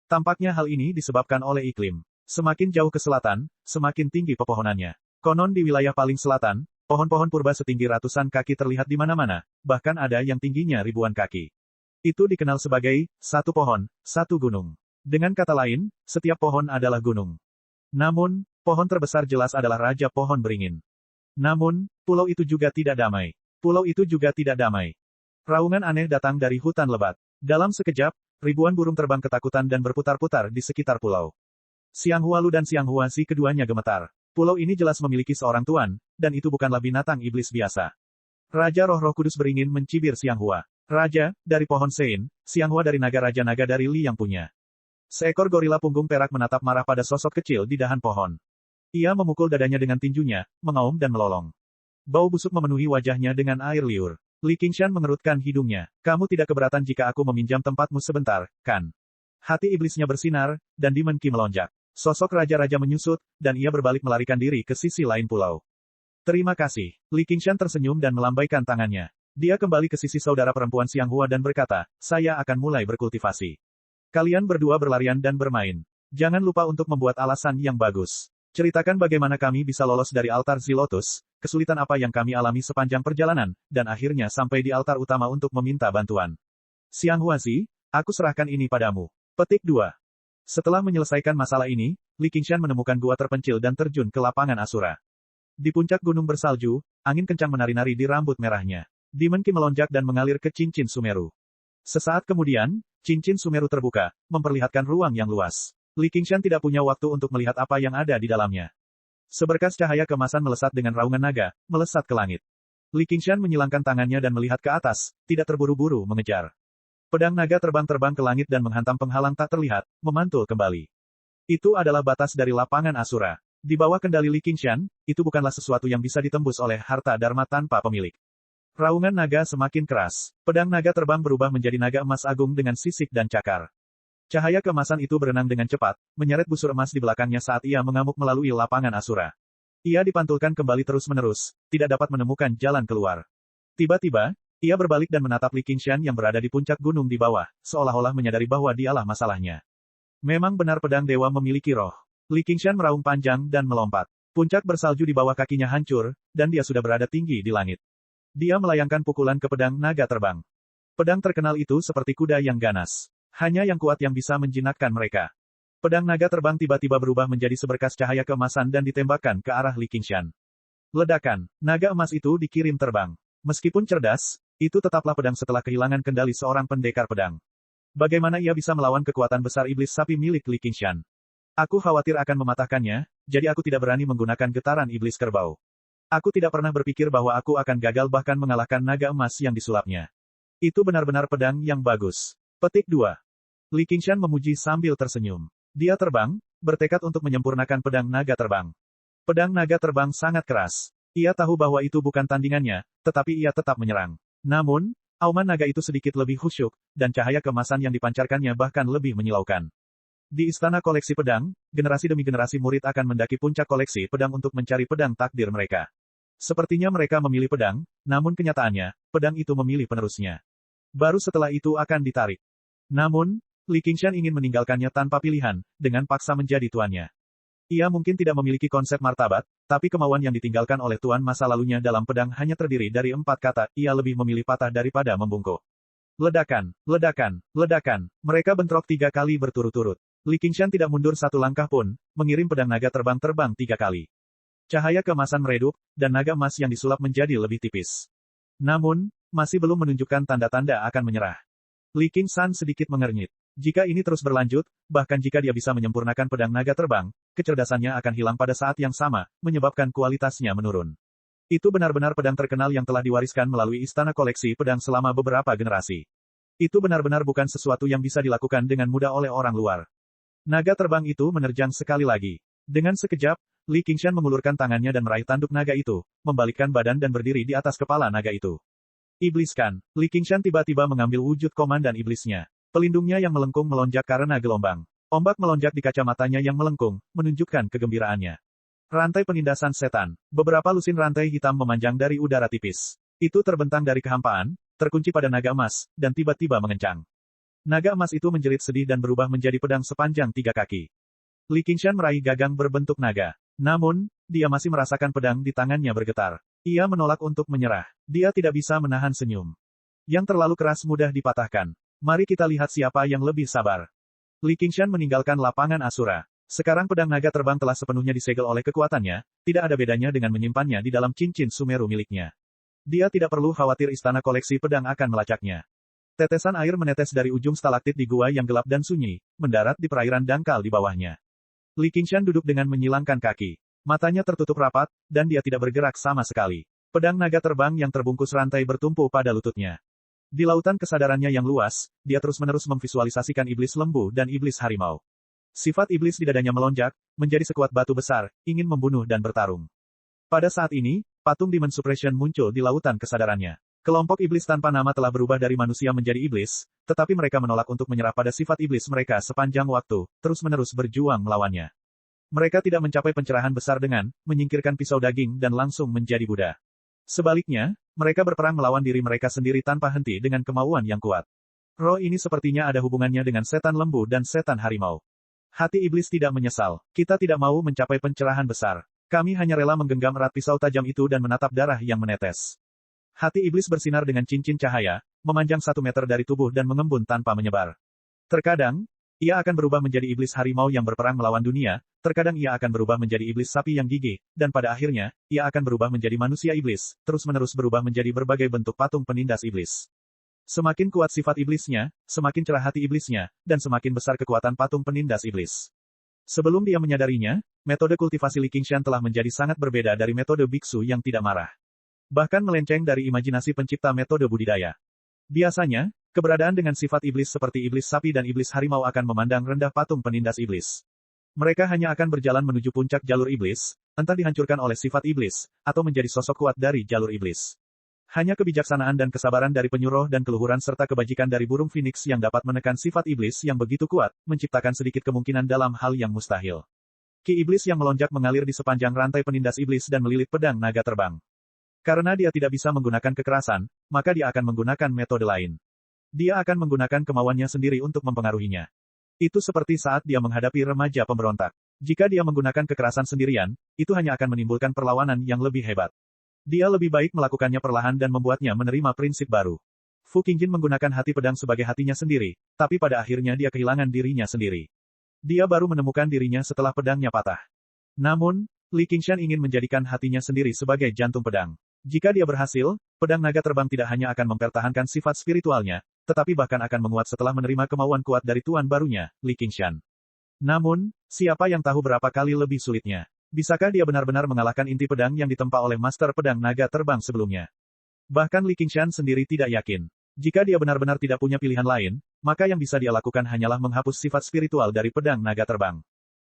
Tampaknya hal ini disebabkan oleh iklim. Semakin jauh ke selatan, semakin tinggi pepohonannya. Konon di wilayah paling selatan, pohon-pohon purba setinggi ratusan kaki terlihat di mana-mana, bahkan ada yang tingginya ribuan kaki. Itu dikenal sebagai satu pohon, satu gunung. Dengan kata lain, setiap pohon adalah gunung. Namun, pohon terbesar jelas adalah Raja Pohon Beringin. Namun, pulau itu juga tidak damai. Pulau itu juga tidak damai. Raungan aneh datang dari hutan lebat. Dalam sekejap, ribuan burung terbang ketakutan dan berputar-putar di sekitar pulau. Xiang Hualu dan Xiang Huazi keduanya gemetar. Pulau ini jelas memiliki seorang tuan, dan itu bukanlah binatang iblis biasa. Raja Roh-Roh Kudus Beringin mencibir Xiang Hua. Raja, dari pohon Sein, Xiang Hua dari naga raja-naga dari Li yang punya. Seekor gorila punggung perak menatap marah pada sosok kecil di dahan pohon. Ia memukul dadanya dengan tinjunya, mengaum dan melolong. Bau busuk memenuhi wajahnya dengan air liur. Li Qingshan mengerutkan hidungnya. Kamu tidak keberatan jika aku meminjam tempatmu sebentar, kan? Hati iblisnya bersinar, dan Demon Qi melonjak. Sosok raja-raja menyusut, dan ia berbalik melarikan diri ke sisi lain pulau. Terima kasih. Li Qingshan tersenyum dan melambaikan tangannya. Dia kembali ke sisi saudara perempuan Xiang Hua dan berkata, saya akan mulai berkultivasi. Kalian berdua berlarian dan bermain. Jangan lupa untuk membuat alasan yang bagus. Ceritakan bagaimana kami bisa lolos dari altar Zilotus, kesulitan apa yang kami alami sepanjang perjalanan, dan akhirnya sampai di altar utama untuk meminta bantuan. Xiang Huazi, aku serahkan ini padamu. Petik 2. Setelah menyelesaikan masalah ini, Li Qingshan menemukan gua terpencil dan terjun ke lapangan Asura. Di puncak gunung bersalju, angin kencang menari-nari di rambut merahnya. Demon Qi melonjak dan mengalir ke cincin Sumeru. Sesaat kemudian, cincin Sumeru terbuka, memperlihatkan ruang yang luas. Li Qingshan tidak punya waktu untuk melihat apa yang ada di dalamnya. Seberkas cahaya keemasan melesat dengan raungan naga, melesat ke langit. Li Qingshan menyilangkan tangannya dan melihat ke atas, tidak terburu-buru mengejar. Pedang naga terbang-terbang ke langit dan menghantam penghalang tak terlihat, memantul kembali. Itu adalah batas dari lapangan Asura. Di bawah kendali Li Qingshan, itu bukanlah sesuatu yang bisa ditembus oleh harta dharma tanpa pemilik. Raungan naga semakin keras. Pedang naga terbang berubah menjadi naga emas agung dengan sisik dan cakar. Cahaya keemasan itu berenang dengan cepat, menyeret busur emas di belakangnya saat ia mengamuk melalui lapangan Asura. Ia dipantulkan kembali terus-menerus, tidak dapat menemukan jalan keluar. Tiba-tiba, ia berbalik dan menatap Li Qingshan yang berada di puncak gunung di bawah, seolah-olah menyadari bahwa dialah masalahnya. Memang benar pedang dewa memiliki roh. Li Qingshan meraung panjang dan melompat. Puncak bersalju di bawah kakinya hancur, dan dia sudah berada tinggi di langit. Dia melayangkan pukulan ke pedang naga terbang. Pedang terkenal itu seperti kuda yang ganas. Hanya yang kuat yang bisa menjinakkan mereka. Pedang naga terbang tiba-tiba berubah menjadi seberkas cahaya keemasan dan ditembakkan ke arah Li Qingshan. Ledakan, naga emas itu dikirim terbang. Meskipun cerdas, itu tetaplah pedang setelah kehilangan kendali seorang pendekar pedang. Bagaimana ia bisa melawan kekuatan besar iblis sapi milik Li Qingshan? Aku khawatir akan mematahkannya, jadi aku tidak berani menggunakan getaran iblis kerbau. Aku tidak pernah berpikir bahwa aku akan gagal bahkan mengalahkan naga emas yang disulapnya. Itu benar-benar pedang yang bagus. Petik 2. Li Qingshan memuji sambil tersenyum. Dia terbang, bertekad untuk menyempurnakan pedang naga terbang. Pedang naga terbang sangat keras. Ia tahu bahwa itu bukan tandingannya, tetapi ia tetap menyerang. Namun, auman naga itu sedikit lebih khusyuk, dan cahaya keemasan yang dipancarkannya bahkan lebih menyilaukan. Di istana koleksi pedang, generasi demi generasi murid akan mendaki puncak koleksi pedang untuk mencari pedang takdir mereka. Sepertinya mereka memilih pedang, namun kenyataannya, pedang itu memilih penerusnya. Baru setelah itu akan ditarik. Namun, Li Qingshan ingin meninggalkannya tanpa pilihan, dengan paksa menjadi tuannya. Ia mungkin tidak memiliki konsep martabat, tapi kemauan yang ditinggalkan oleh tuan masa lalunya dalam pedang hanya terdiri dari 4 kata, ia lebih memilih patah daripada membungkuk. Ledakan, ledakan, ledakan, mereka bentrok 3 kali berturut-turut. Li Qingshan tidak mundur 1 langkah pun, mengirim pedang naga terbang 3 kali. Cahaya keemasan meredup, dan naga emas yang disulap menjadi lebih tipis. Namun, masih belum menunjukkan tanda-tanda akan menyerah. Li Qingshan sedikit mengernyit. Jika ini terus berlanjut, bahkan jika dia bisa menyempurnakan pedang naga terbang, kecerdasannya akan hilang pada saat yang sama, menyebabkan kualitasnya menurun. Itu benar-benar pedang terkenal yang telah diwariskan melalui istana koleksi pedang selama beberapa generasi. Itu benar-benar bukan sesuatu yang bisa dilakukan dengan mudah oleh orang luar. Naga terbang itu menerjang sekali lagi. Dengan sekejap, Li Qingshan mengulurkan tangannya dan meraih tanduk naga itu, membalikkan badan dan berdiri di atas kepala naga itu. Ibliskan, Li Qingshan tiba-tiba mengambil wujud komandan iblisnya. Pelindungnya yang melengkung melonjak karena gelombang. Ombak melonjak di kacamatanya yang melengkung, menunjukkan kegembiraannya. Rantai penindasan setan. Beberapa lusin rantai hitam memanjang dari udara tipis. Itu terbentang dari kehampaan, terkunci pada naga emas, dan tiba-tiba mengencang. Naga emas itu menjerit sedih dan berubah menjadi pedang sepanjang 3 kaki. Li Qingshan meraih gagang berbentuk naga. Namun, dia masih merasakan pedang di tangannya bergetar. Ia menolak untuk menyerah. Dia tidak bisa menahan senyum. Yang terlalu keras mudah dipatahkan. Mari kita lihat siapa yang lebih sabar. Li Qingshan meninggalkan lapangan Asura. Sekarang pedang naga terbang telah sepenuhnya disegel oleh kekuatannya, tidak ada bedanya dengan menyimpannya di dalam cincin Sumeru miliknya. Dia tidak perlu khawatir istana koleksi pedang akan melacaknya. Tetesan air menetes dari ujung stalaktit di gua yang gelap dan sunyi, mendarat di perairan dangkal di bawahnya. Li Qingshan duduk dengan menyilangkan kaki. Matanya tertutup rapat, dan dia tidak bergerak sama sekali. Pedang naga terbang yang terbungkus rantai bertumpu pada lututnya. Di lautan kesadarannya yang luas, dia terus-menerus memvisualisasikan iblis lembu dan iblis harimau. Sifat iblis di dadanya melonjak, menjadi sekuat batu besar, ingin membunuh dan bertarung. Pada saat ini, patung Demon Suppression muncul di lautan kesadarannya. Kelompok iblis tanpa nama telah berubah dari manusia menjadi iblis, tetapi mereka menolak untuk menyerah pada sifat iblis mereka sepanjang waktu, terus-menerus berjuang melawannya. Mereka tidak mencapai pencerahan besar dengan menyingkirkan pisau daging dan langsung menjadi Buddha. Sebaliknya, mereka berperang melawan diri mereka sendiri tanpa henti dengan kemauan yang kuat. Roh ini sepertinya ada hubungannya dengan setan lembu dan setan harimau. Hati iblis tidak menyesal. Kita tidak mau mencapai pencerahan besar. Kami hanya rela menggenggam erat pisau tajam itu dan menatap darah yang menetes. Hati iblis bersinar dengan cincin cahaya, memanjang 1 meter dari tubuh dan mengembun tanpa menyebar. Terkadang, ia akan berubah menjadi iblis harimau yang berperang melawan dunia, terkadang ia akan berubah menjadi iblis sapi yang gigih, dan pada akhirnya, ia akan berubah menjadi manusia iblis, terus-menerus berubah menjadi berbagai bentuk patung penindas iblis. Semakin kuat sifat iblisnya, semakin cerah hati iblisnya, dan semakin besar kekuatan patung penindas iblis. Sebelum dia menyadarinya, metode kultivasi Li Qingshan telah menjadi sangat berbeda dari metode biksu yang tidak marah. Bahkan melenceng dari imajinasi pencipta metode budidaya. Biasanya, keberadaan dengan sifat iblis seperti iblis sapi dan iblis harimau akan memandang rendah patung penindas iblis. Mereka hanya akan berjalan menuju puncak jalur iblis, entah dihancurkan oleh sifat iblis, atau menjadi sosok kuat dari jalur iblis. Hanya kebijaksanaan dan kesabaran dari penyuruh dan keluhuran serta kebajikan dari burung phoenix yang dapat menekan sifat iblis yang begitu kuat, menciptakan sedikit kemungkinan dalam hal yang mustahil. Ki iblis yang melonjak mengalir di sepanjang rantai penindas iblis dan melilit pedang naga terbang. Karena dia tidak bisa menggunakan kekerasan, maka dia akan menggunakan metode lain. Dia akan menggunakan kemauannya sendiri untuk mempengaruhinya. Itu seperti saat dia menghadapi remaja pemberontak. Jika dia menggunakan kekerasan sendirian, itu hanya akan menimbulkan perlawanan yang lebih hebat. Dia lebih baik melakukannya perlahan dan membuatnya menerima prinsip baru. Fu Qingjin menggunakan hati pedang sebagai hatinya sendiri, tapi pada akhirnya dia kehilangan dirinya sendiri. Dia baru menemukan dirinya setelah pedangnya patah. Namun, Li Qingshan ingin menjadikan hatinya sendiri sebagai jantung pedang. Jika dia berhasil, pedang naga terbang tidak hanya akan mempertahankan sifat spiritualnya, tetapi bahkan akan menguat setelah menerima kemauan kuat dari tuan barunya, Li Qingshan. Namun, siapa yang tahu berapa kali lebih sulitnya? Bisakah dia benar-benar mengalahkan inti pedang yang ditempa oleh master pedang naga terbang sebelumnya? Bahkan Li Qingshan sendiri tidak yakin. Jika dia benar-benar tidak punya pilihan lain, maka yang bisa dia lakukan hanyalah menghapus sifat spiritual dari pedang naga terbang.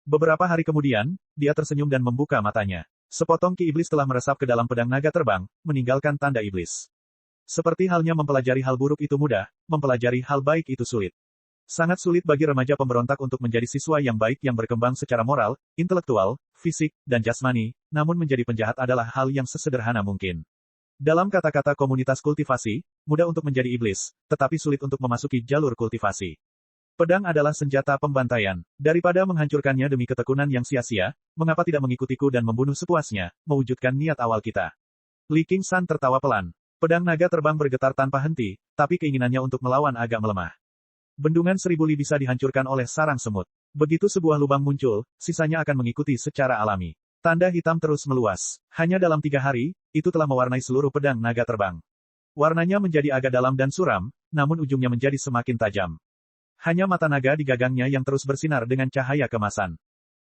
Beberapa hari kemudian, dia tersenyum dan membuka matanya. Sepotong ki iblis telah meresap ke dalam pedang naga terbang, meninggalkan tanda iblis. Seperti halnya mempelajari hal buruk itu mudah, mempelajari hal baik itu sulit. Sangat sulit bagi remaja pemberontak untuk menjadi siswa yang baik yang berkembang secara moral, intelektual, fisik, dan jasmani, namun menjadi penjahat adalah hal yang sesederhana mungkin. Dalam kata-kata komunitas kultivasi, mudah untuk menjadi iblis, tetapi sulit untuk memasuki jalur kultivasi. Pedang adalah senjata pembantaian. Daripada menghancurkannya demi ketekunan yang sia-sia, mengapa tidak mengikutiku dan membunuh sepuasnya, mewujudkan niat awal kita. Li Qingshan tertawa pelan. Pedang naga terbang bergetar tanpa henti, tapi keinginannya untuk melawan agak melemah. Bendungan seribu li bisa dihancurkan oleh sarang semut. Begitu sebuah lubang muncul, sisanya akan mengikuti secara alami. Tanda hitam terus meluas. Hanya dalam 3 hari, itu telah mewarnai seluruh pedang naga terbang. Warnanya menjadi agak dalam dan suram, namun ujungnya menjadi semakin tajam. Hanya mata naga di gagangnya yang terus bersinar dengan cahaya kemasan.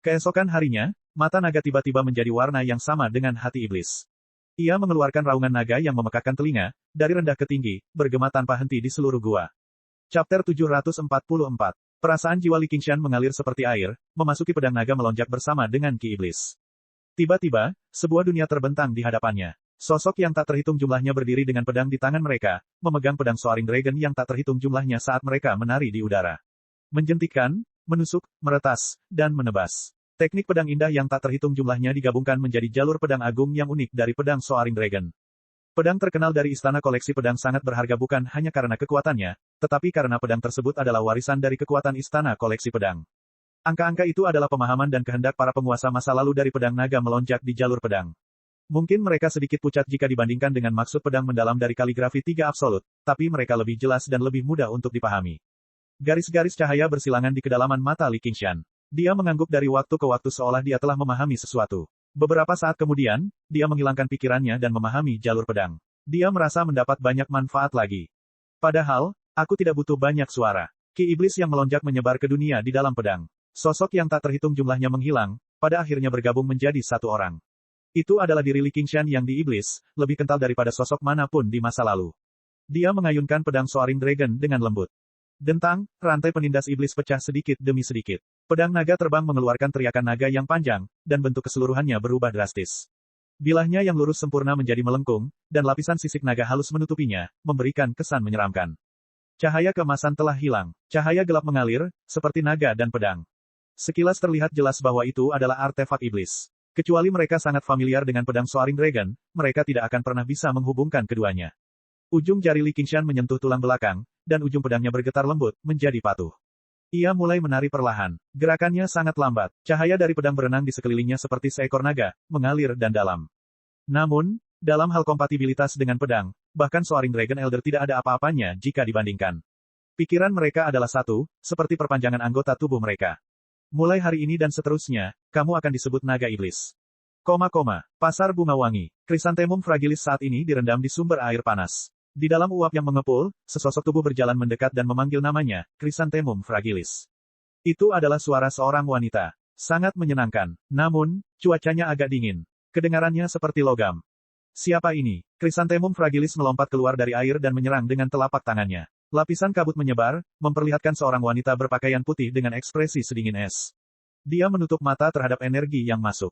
Keesokan harinya, mata naga tiba-tiba menjadi warna yang sama dengan hati iblis. Ia mengeluarkan raungan naga yang memekakkan telinga, dari rendah ke tinggi, bergema tanpa henti di seluruh gua. Chapter 744. Perasaan jiwa Li Qingshan mengalir seperti air, memasuki pedang naga melonjak bersama dengan ki iblis. Tiba-tiba, sebuah dunia terbentang di hadapannya. Sosok yang tak terhitung jumlahnya berdiri dengan pedang di tangan mereka, memegang pedang Soaring Dragon yang tak terhitung jumlahnya saat mereka menari di udara. Menjentikkan, menusuk, meretas, dan menebas. Teknik pedang indah yang tak terhitung jumlahnya digabungkan menjadi jalur pedang agung yang unik dari pedang Soaring Dragon. Pedang terkenal dari istana koleksi pedang sangat berharga bukan hanya karena kekuatannya, tetapi karena pedang tersebut adalah warisan dari kekuatan istana koleksi pedang. Angka-angka itu adalah pemahaman dan kehendak para penguasa masa lalu dari pedang naga melonjak di jalur pedang. Mungkin mereka sedikit pucat jika dibandingkan dengan maksud pedang mendalam dari kaligrafi 3 absolut, tapi mereka lebih jelas dan lebih mudah untuk dipahami. Garis-garis cahaya bersilangan di kedalaman mata Li Qingshan. Dia mengangguk dari waktu ke waktu seolah dia telah memahami sesuatu. Beberapa saat kemudian, dia menghilangkan pikirannya dan memahami jalur pedang. Dia merasa mendapat banyak manfaat lagi. Padahal, aku tidak butuh banyak suara. Ki iblis yang melonjak menyebar ke dunia di dalam pedang. Sosok yang tak terhitung jumlahnya menghilang, pada akhirnya bergabung menjadi satu orang. Itu adalah diri Li Qingshan yang di iblis, lebih kental daripada sosok manapun di masa lalu. Dia mengayunkan pedang Soaring Dragon dengan lembut. Dentang, rantai penindas iblis pecah sedikit demi sedikit. Pedang naga terbang mengeluarkan teriakan naga yang panjang, dan bentuk keseluruhannya berubah drastis. Bilahnya yang lurus sempurna menjadi melengkung, dan lapisan sisik naga halus menutupinya, memberikan kesan menyeramkan. Cahaya keemasan telah hilang. Cahaya gelap mengalir, seperti naga dan pedang. Sekilas terlihat jelas bahwa itu adalah artefak iblis. Kecuali mereka sangat familiar dengan pedang Soaring Dragon, mereka tidak akan pernah bisa menghubungkan keduanya. Ujung jari Li Qingshan menyentuh tulang belakang, dan ujung pedangnya bergetar lembut, menjadi patuh. Ia mulai menari perlahan. Gerakannya sangat lambat. Cahaya dari pedang berenang di sekelilingnya seperti seekor naga, mengalir dan dalam. Namun, dalam hal kompatibilitas dengan pedang, bahkan Soaring Dragon Elder tidak ada apa-apanya jika dibandingkan. Pikiran mereka adalah satu, seperti perpanjangan anggota tubuh mereka. Mulai hari ini dan seterusnya, kamu akan disebut naga iblis. Pasar bunga wangi. Chrysanthemum fragilis saat ini direndam di sumber air panas. Di dalam uap yang mengepul, sesosok tubuh berjalan mendekat dan memanggil namanya, Chrysanthemum fragilis. Itu adalah suara seorang wanita. Sangat menyenangkan. Namun, cuacanya agak dingin. Kedengarannya seperti logam. Siapa ini? Chrysanthemum fragilis melompat keluar dari air dan menyerang dengan telapak tangannya. Lapisan kabut menyebar, memperlihatkan seorang wanita berpakaian putih dengan ekspresi sedingin es. Dia menutup mata terhadap energi yang masuk.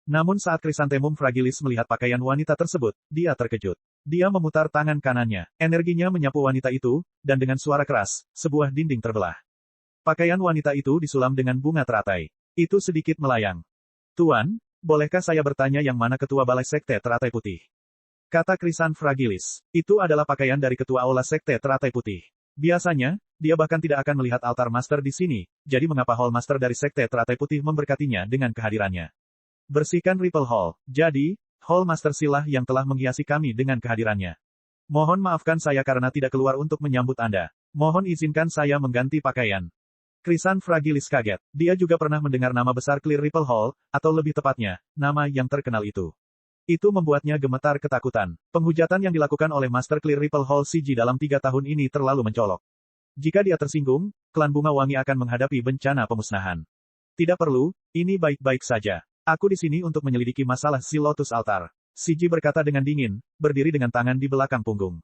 Namun saat Chrysanthemum fragilis melihat pakaian wanita tersebut, dia terkejut. Dia memutar tangan kanannya. Energinya menyapu wanita itu, dan dengan suara keras, sebuah dinding terbelah. Pakaian wanita itu disulam dengan bunga teratai. Itu sedikit melayang. Tuan, bolehkah saya bertanya yang mana ketua balai sekte teratai putih? Kata Chrysan fragilis. Itu adalah pakaian dari ketua aula sekte teratai putih. Biasanya, dia bahkan tidak akan melihat altar master di sini, jadi mengapa Hall Master dari sekte teratai putih memberkatinya dengan kehadirannya? Bersihkan Ripple Hall. Jadi, Hall Master Silah yang telah menghiasi kami dengan kehadirannya. Mohon maafkan saya karena tidak keluar untuk menyambut Anda. Mohon izinkan saya mengganti pakaian. Chrysan fragilis kaget. Dia juga pernah mendengar nama besar Clear Ripple Hall, atau lebih tepatnya, nama yang terkenal itu. Itu membuatnya gemetar ketakutan. Penghujatan yang dilakukan oleh Master Clear Ripple Hall CG dalam 3 tahun ini terlalu mencolok. Jika dia tersinggung, klan Bunga Wangi akan menghadapi bencana pemusnahan. Tidak perlu, ini baik-baik saja. Aku di sini untuk menyelidiki masalah si Lotus Altar. CG berkata dengan dingin, berdiri dengan tangan di belakang punggung.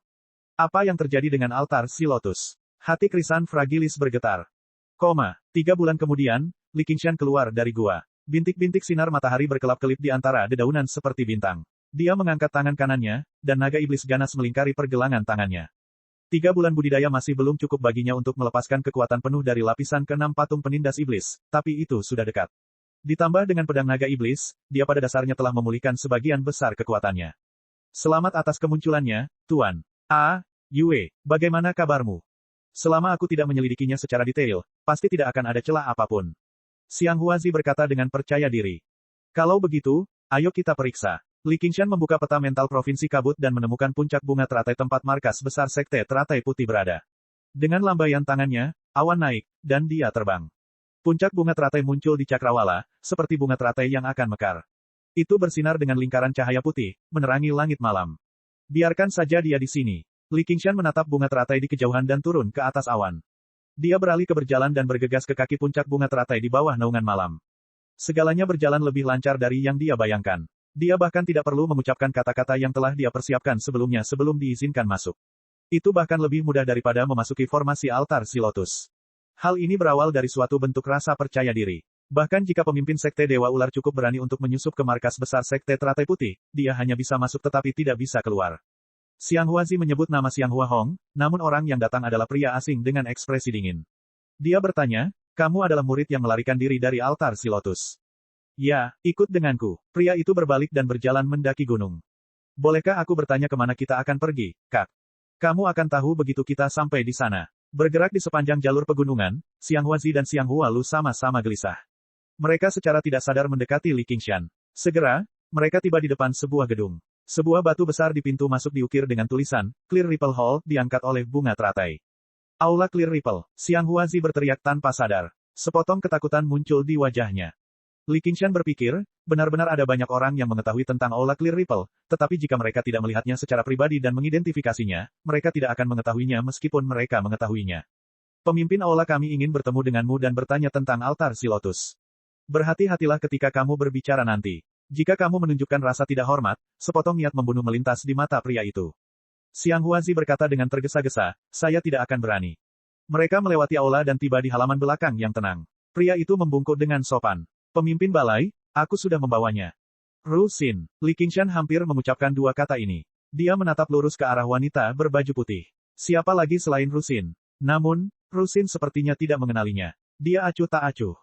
Apa yang terjadi dengan altar si Lotus? Hati Chrysan fragilis bergetar. 3 bulan kemudian, Li Qingshan keluar dari gua. Bintik-bintik sinar matahari berkelap-kelip di antara dedaunan seperti bintang. Dia mengangkat tangan kanannya, dan naga iblis ganas melingkari pergelangan tangannya. 3 bulan budidaya masih belum cukup baginya untuk melepaskan kekuatan penuh dari lapisan ke-6 patung penindas iblis, tapi itu sudah dekat. Ditambah dengan pedang naga iblis, dia pada dasarnya telah memulihkan sebagian besar kekuatannya. Selamat atas kemunculannya, Tuan. Yue, bagaimana kabarmu? Selama aku tidak menyelidikinya secara detail, pasti tidak akan ada celah apapun. Xiang Huazi berkata dengan percaya diri. Kalau begitu, ayo kita periksa. Li Qingshan membuka peta mental Provinsi Kabut dan menemukan puncak bunga teratai tempat markas besar Sekte Teratai Putih berada. Dengan lambaian tangannya, awan naik, dan dia terbang. Puncak bunga teratai muncul di cakrawala, seperti bunga teratai yang akan mekar. Itu bersinar dengan lingkaran cahaya putih, menerangi langit malam. Biarkan saja dia di sini. Li Qingshan menatap bunga teratai di kejauhan dan turun ke atas awan. Dia beralih ke berjalan dan bergegas ke kaki puncak bunga teratai di bawah naungan malam. Segalanya berjalan lebih lancar dari yang dia bayangkan. Dia bahkan tidak perlu mengucapkan kata-kata yang telah dia persiapkan sebelumnya sebelum diizinkan masuk. Itu bahkan lebih mudah daripada memasuki formasi altar si lotus. Hal ini berawal dari suatu bentuk rasa percaya diri. Bahkan jika pemimpin Sekte Dewa Ular cukup berani untuk menyusup ke markas besar Sekte Teratai Putih, dia hanya bisa masuk tetapi tidak bisa keluar. Xiang Huazi menyebut nama Xiang Hua Hong, namun orang yang datang adalah pria asing dengan ekspresi dingin. Dia bertanya, kamu adalah murid yang melarikan diri dari altar si lotus. Ya, ikut denganku. Pria itu berbalik dan berjalan mendaki gunung. Bolehkah aku bertanya kemana kita akan pergi, Kak? Kamu akan tahu begitu kita sampai di sana. Bergerak di sepanjang jalur pegunungan, Xiang Huazi dan Xiang Hualu sama-sama gelisah. Mereka secara tidak sadar mendekati Li Qingshan. Segera, mereka tiba di depan sebuah gedung. Sebuah batu besar di pintu masuk diukir dengan tulisan, Clear Ripple Hall, diangkat oleh bunga teratai. Aula Clear Ripple, Xiang Huazi berteriak tanpa sadar. Sepotong ketakutan muncul di wajahnya. Li Qingshan berpikir, benar-benar ada banyak orang yang mengetahui tentang Aula Clear Ripple, tetapi jika mereka tidak melihatnya secara pribadi dan mengidentifikasinya, mereka tidak akan mengetahuinya meskipun mereka mengetahuinya. Pemimpin Aula kami ingin bertemu denganmu dan bertanya tentang altar si lotus. Berhati-hatilah ketika kamu berbicara nanti. Jika kamu menunjukkan rasa tidak hormat, sepotong niat membunuh melintas di mata pria itu. Xiang Huazi berkata dengan tergesa-gesa, saya tidak akan berani. Mereka melewati aula dan tiba di halaman belakang yang tenang. Pria itu membungkuk dengan sopan. Pemimpin balai, aku sudah membawanya. Ru Xin. Li Qingshan hampir mengucapkan dua kata ini. Dia menatap lurus ke arah wanita berbaju putih. Siapa lagi selain Ru Xin? Namun, Ru Xin sepertinya tidak mengenalinya. Dia acuh tak acuh.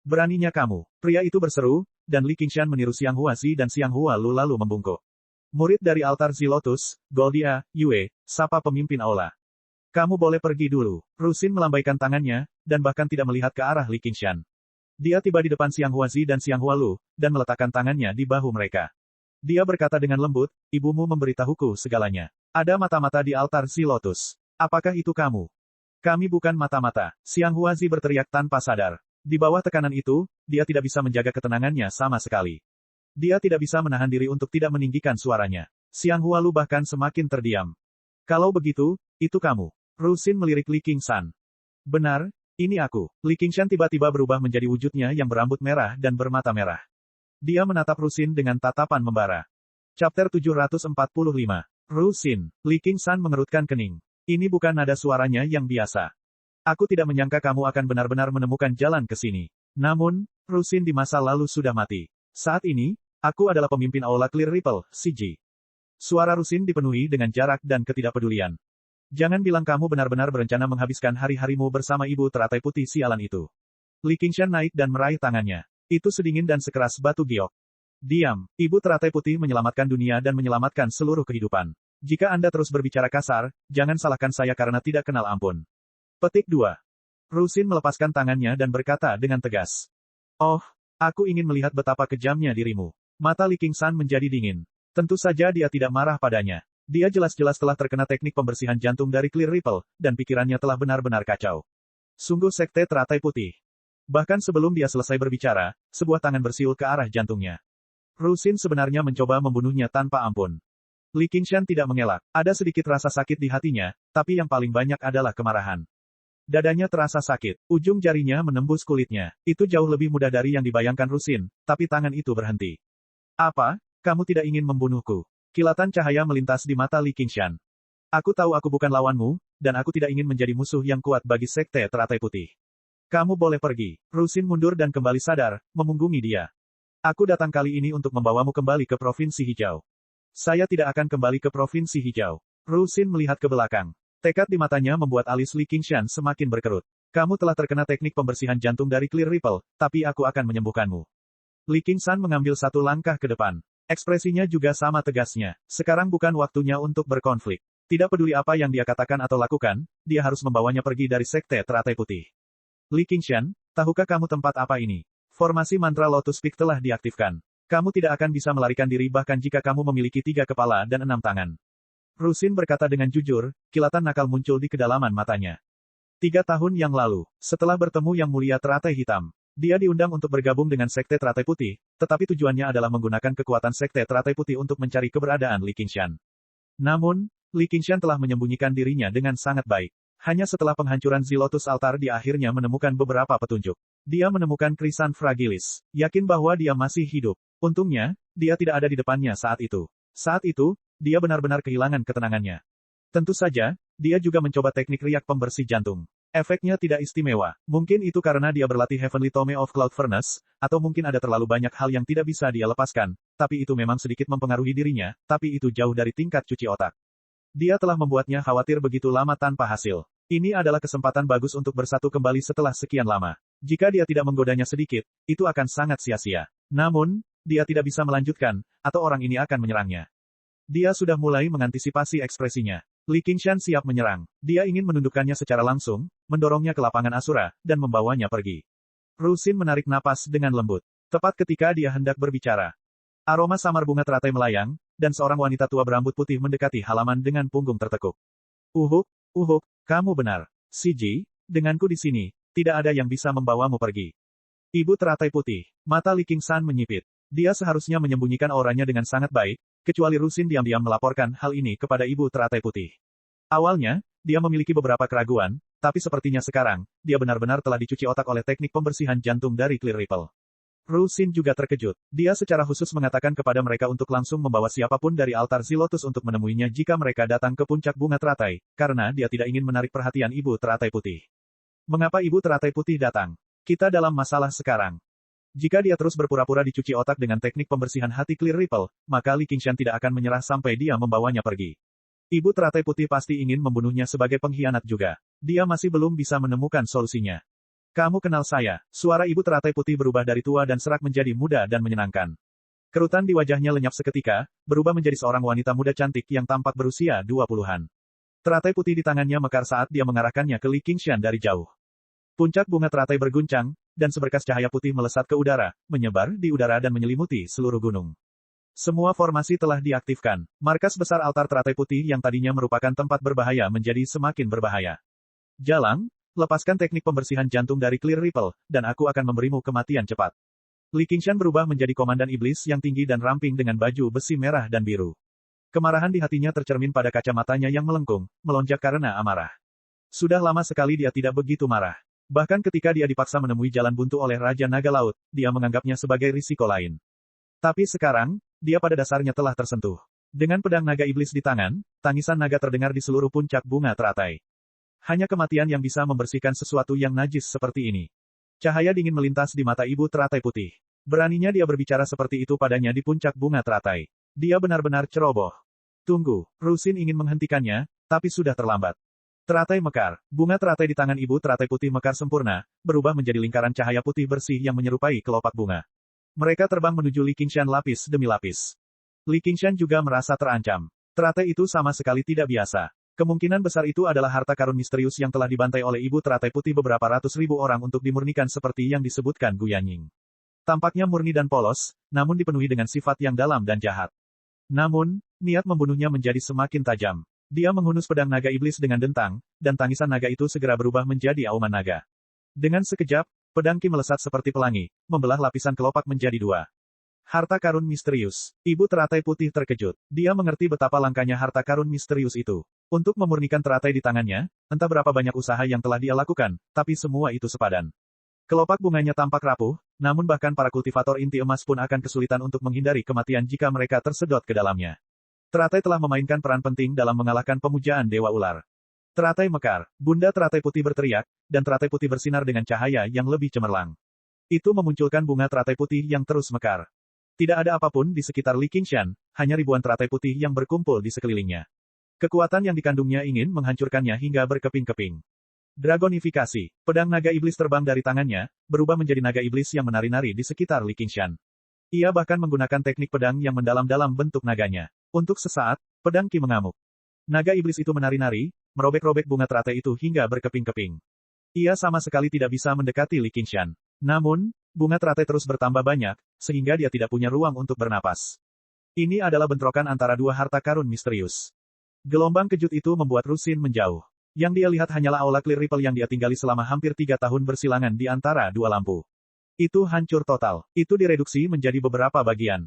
Beraninya kamu. Pria itu berseru, dan Li Qingshan meniru Xiang Huazi dan Xiang Hualu lalu membungkuk. Murid dari altar Si Lotus, Goldia, Yue, sapa pemimpin aula. Kamu boleh pergi dulu. Ru Xin melambaikan tangannya, dan bahkan tidak melihat ke arah Li Qingshan. Dia tiba di depan Xiang Huazi dan Xiang Hualu, dan meletakkan tangannya di bahu mereka. Dia berkata dengan lembut, ibumu memberitahuku segalanya. Ada mata-mata di altar Si Lotus. Apakah itu kamu? Kami bukan mata-mata. Xiang Huazi berteriak tanpa sadar. Di bawah tekanan itu, dia tidak bisa menjaga ketenangannya sama sekali. Dia tidak bisa menahan diri untuk tidak meninggikan suaranya. Xiang Hualu bahkan semakin terdiam. Kalau begitu, itu kamu. Ru Xin melirik Li Qingshan. Benar, ini aku. Li Qingshan tiba-tiba berubah menjadi wujudnya yang berambut merah dan bermata merah. Dia menatap Ru Xin dengan tatapan membara. Chapter 745. Ru Xin. Li Qingshan mengerutkan kening. Ini bukan nada suaranya yang biasa. Aku tidak menyangka kamu akan benar-benar menemukan jalan ke sini. Namun, Ru Xin di masa lalu sudah mati. Saat ini, aku adalah pemimpin Aula Clear Ripple, CG. Suara Ru Xin dipenuhi dengan jarak dan ketidakpedulian. Jangan bilang kamu benar-benar berencana menghabiskan hari-harimu bersama ibu teratai putih sialan itu. Li Qingshan naik dan meraih tangannya. Itu sedingin dan sekeras batu giok. Diam, ibu teratai putih menyelamatkan dunia dan menyelamatkan seluruh kehidupan. Jika Anda terus berbicara kasar, jangan salahkan saya karena tidak kenal ampun. Petik 2. Ru Xin melepaskan tangannya dan berkata dengan tegas. Oh, aku ingin melihat betapa kejamnya dirimu. Mata Li Qingshan menjadi dingin. Tentu saja dia tidak marah padanya. Dia jelas-jelas telah terkena teknik pembersihan jantung dari Clear Ripple, dan pikirannya telah benar-benar kacau. Sungguh sekte teratai putih. Bahkan sebelum dia selesai berbicara, sebuah tangan bersiul ke arah jantungnya. Ru Xin sebenarnya mencoba membunuhnya tanpa ampun. Li Qingshan tidak mengelak. Ada sedikit rasa sakit di hatinya, tapi yang paling banyak adalah kemarahan. Dadanya terasa sakit. Ujung jarinya menembus kulitnya. Itu jauh lebih mudah dari yang dibayangkan Ru Xin, tapi tangan itu berhenti. Apa? Kamu tidak ingin membunuhku? Kilatan cahaya melintas di mata Li Qingshan. Aku tahu aku bukan lawanmu, dan aku tidak ingin menjadi musuh yang kuat bagi sekte teratai putih. Kamu boleh pergi. Ru Xin mundur dan kembali sadar, memunggungi dia. Aku datang kali ini untuk membawamu kembali ke Provinsi Hijau. Saya tidak akan kembali ke Provinsi Hijau. Ru Xin melihat ke belakang. Tekad di matanya membuat alis Li Qingshan semakin berkerut. Kamu telah terkena teknik pembersihan jantung dari Clear Ripple, tapi aku akan menyembuhkanmu. Li Qingshan mengambil satu langkah ke depan. Ekspresinya juga sama tegasnya. Sekarang bukan waktunya untuk berkonflik. Tidak peduli apa yang dia katakan atau lakukan, dia harus membawanya pergi dari Sekte Teratai Putih. Li Qingshan, tahukah kamu tempat apa ini? Formasi mantra Lotus Peak telah diaktifkan. Kamu tidak akan bisa melarikan diri bahkan jika kamu memiliki 3 kepala dan 6 tangan. Rusin berkata dengan jujur, kilatan nakal muncul di kedalaman matanya. 3 tahun yang lalu, setelah bertemu Yang Mulia Teratai Hitam, dia diundang untuk bergabung dengan Sekte Teratai Putih, tetapi tujuannya adalah menggunakan kekuatan Sekte Teratai Putih untuk mencari keberadaan Li Qingshan. Namun, Li Qingshan telah menyembunyikan dirinya dengan sangat baik. Hanya setelah penghancuran Zilotus Altar dia akhirnya menemukan beberapa petunjuk. Dia menemukan Krisan Fragilis, yakin bahwa dia masih hidup. Untungnya, dia tidak ada di depannya saat itu. Saat itu, dia benar-benar kehilangan ketenangannya. Tentu saja, dia juga mencoba teknik riak pembersih jantung. Efeknya tidak istimewa. Mungkin itu karena dia berlatih Heavenly Tome of Cloud Furnace, atau mungkin ada terlalu banyak hal yang tidak bisa dia lepaskan, tapi itu memang sedikit mempengaruhi dirinya, tapi itu jauh dari tingkat cuci otak. Dia telah membuatnya khawatir begitu lama tanpa hasil. Ini adalah kesempatan bagus untuk bersatu kembali setelah sekian lama. Jika dia tidak menggodanya sedikit, itu akan sangat sia-sia. Namun, dia tidak bisa melanjutkan, atau orang ini akan menyerangnya. Dia sudah mulai mengantisipasi ekspresinya. Li Qingshan siap menyerang. Dia ingin menundukkannya secara langsung, mendorongnya ke lapangan Asura, dan membawanya pergi. Rusin menarik napas dengan lembut. Tepat ketika dia hendak berbicara. Aroma samar bunga teratai melayang, dan seorang wanita tua berambut putih mendekati halaman dengan punggung tertekuk. Uhuk, kamu benar. Siji, denganku di sini, tidak ada yang bisa membawamu pergi. Ibu Teratai Putih. Mata Li Qingshan menyipit. Dia seharusnya menyembunyikan auranya dengan sangat baik, kecuali Rusin diam-diam melaporkan hal ini kepada Ibu Teratai Putih. Awalnya, dia memiliki beberapa keraguan, tapi sepertinya sekarang, dia benar-benar telah dicuci otak oleh teknik pembersihan jantung dari Clear Ripple. Rusin juga terkejut. Dia secara khusus mengatakan kepada mereka untuk langsung membawa siapapun dari altar Zilotus untuk menemuinya jika mereka datang ke puncak bunga teratai, karena dia tidak ingin menarik perhatian Ibu Teratai Putih. Mengapa Ibu Teratai Putih datang? Kita dalam masalah sekarang. Jika dia terus berpura-pura dicuci otak dengan teknik pembersihan hati Clear Ripple, maka Li Qingshan tidak akan menyerah sampai dia membawanya pergi. Ibu Teratai Putih pasti ingin membunuhnya sebagai pengkhianat juga. Dia masih belum bisa menemukan solusinya. Kamu kenal saya. Suara Ibu Teratai Putih berubah dari tua dan serak menjadi muda dan menyenangkan. Kerutan di wajahnya lenyap seketika, berubah menjadi seorang wanita muda cantik yang tampak berusia 20-an. Teratai putih di tangannya mekar saat dia mengarahkannya ke Li Qingshan dari jauh. Puncak bunga teratai berguncang, dan seberkas cahaya putih melesat ke udara, menyebar di udara dan menyelimuti seluruh gunung. Semua formasi telah diaktifkan. Markas besar altar teratai putih yang tadinya merupakan tempat berbahaya menjadi semakin berbahaya. Jalang, lepaskan teknik pembersihan jantung dari Clear Ripple, dan aku akan memberimu kematian cepat. Li Qingshan berubah menjadi komandan iblis yang tinggi dan ramping dengan baju besi merah dan biru. Kemarahan di hatinya tercermin pada kacamatanya yang melengkung, melonjak karena amarah. Sudah lama sekali dia tidak begitu marah. Bahkan ketika dia dipaksa menemui jalan buntu oleh Raja Naga Laut, dia menganggapnya sebagai risiko lain. Tapi sekarang, dia pada dasarnya telah tersentuh. Dengan pedang naga iblis di tangan, tangisan naga terdengar di seluruh puncak bunga teratai. Hanya kematian yang bisa membersihkan sesuatu yang najis seperti ini. Cahaya dingin melintas di mata Ibu Teratai Putih. Beraninya dia berbicara seperti itu padanya di puncak bunga teratai. Dia benar-benar ceroboh. Tunggu, Rusin ingin menghentikannya, tapi sudah terlambat. Teratai mekar. Bunga teratai di tangan Ibu Teratai Putih mekar sempurna, berubah menjadi lingkaran cahaya putih bersih yang menyerupai kelopak bunga. Mereka terbang menuju Li Qingshan lapis demi lapis. Li Qingshan juga merasa terancam. Teratai itu sama sekali tidak biasa. Kemungkinan besar itu adalah harta karun misterius yang telah dibantai oleh Ibu Teratai Putih beberapa ratus ribu orang untuk dimurnikan seperti yang disebutkan Gu Yanying. Tampaknya murni dan polos, namun dipenuhi dengan sifat yang dalam dan jahat. Namun, niat membunuhnya menjadi semakin tajam. Dia menghunus pedang naga iblis dengan dentang, dan tangisan naga itu segera berubah menjadi auman naga. Dengan sekejap, pedang Ki melesat seperti pelangi, membelah lapisan kelopak menjadi 2. Harta karun misterius. Ibu Teratai Putih terkejut. Dia mengerti betapa langkanya harta karun misterius itu. Untuk memurnikan teratai di tangannya, entah berapa banyak usaha yang telah dia lakukan, tapi semua itu sepadan. Kelopak bunganya tampak rapuh, namun bahkan para kultivator inti emas pun akan kesulitan untuk menghindari kematian jika mereka tersedot ke dalamnya. Teratai telah memainkan peran penting dalam mengalahkan pemujaan Dewa Ular. Teratai mekar. Bunda Teratai Putih berteriak, dan teratai putih bersinar dengan cahaya yang lebih cemerlang. Itu memunculkan bunga teratai putih yang terus mekar. Tidak ada apapun di sekitar Li Qingshan, hanya ribuan teratai putih yang berkumpul di sekelilingnya. Kekuatan yang dikandungnya ingin menghancurkannya hingga berkeping-keping. Dragonifikasi. Pedang naga iblis terbang dari tangannya, berubah menjadi naga iblis yang menari-nari di sekitar Li Qingshan. Ia bahkan menggunakan teknik pedang yang mendalam dalam bentuk naganya. Untuk sesaat, pedang Qi mengamuk. Naga iblis itu menari-nari, merobek-robek bunga teratai itu hingga berkeping-keping. Ia sama sekali tidak bisa mendekati Li Qingshan. Namun, bunga teratai terus bertambah banyak, sehingga dia tidak punya ruang untuk bernapas. Ini adalah bentrokan antara dua harta karun misterius. Gelombang kejut itu membuat Rusin menjauh. Yang dia lihat hanyalah aula Clear Ripple yang dia tinggali selama hampir 3 tahun bersilangan di antara dua lampu. Itu hancur total. Itu direduksi menjadi beberapa bagian.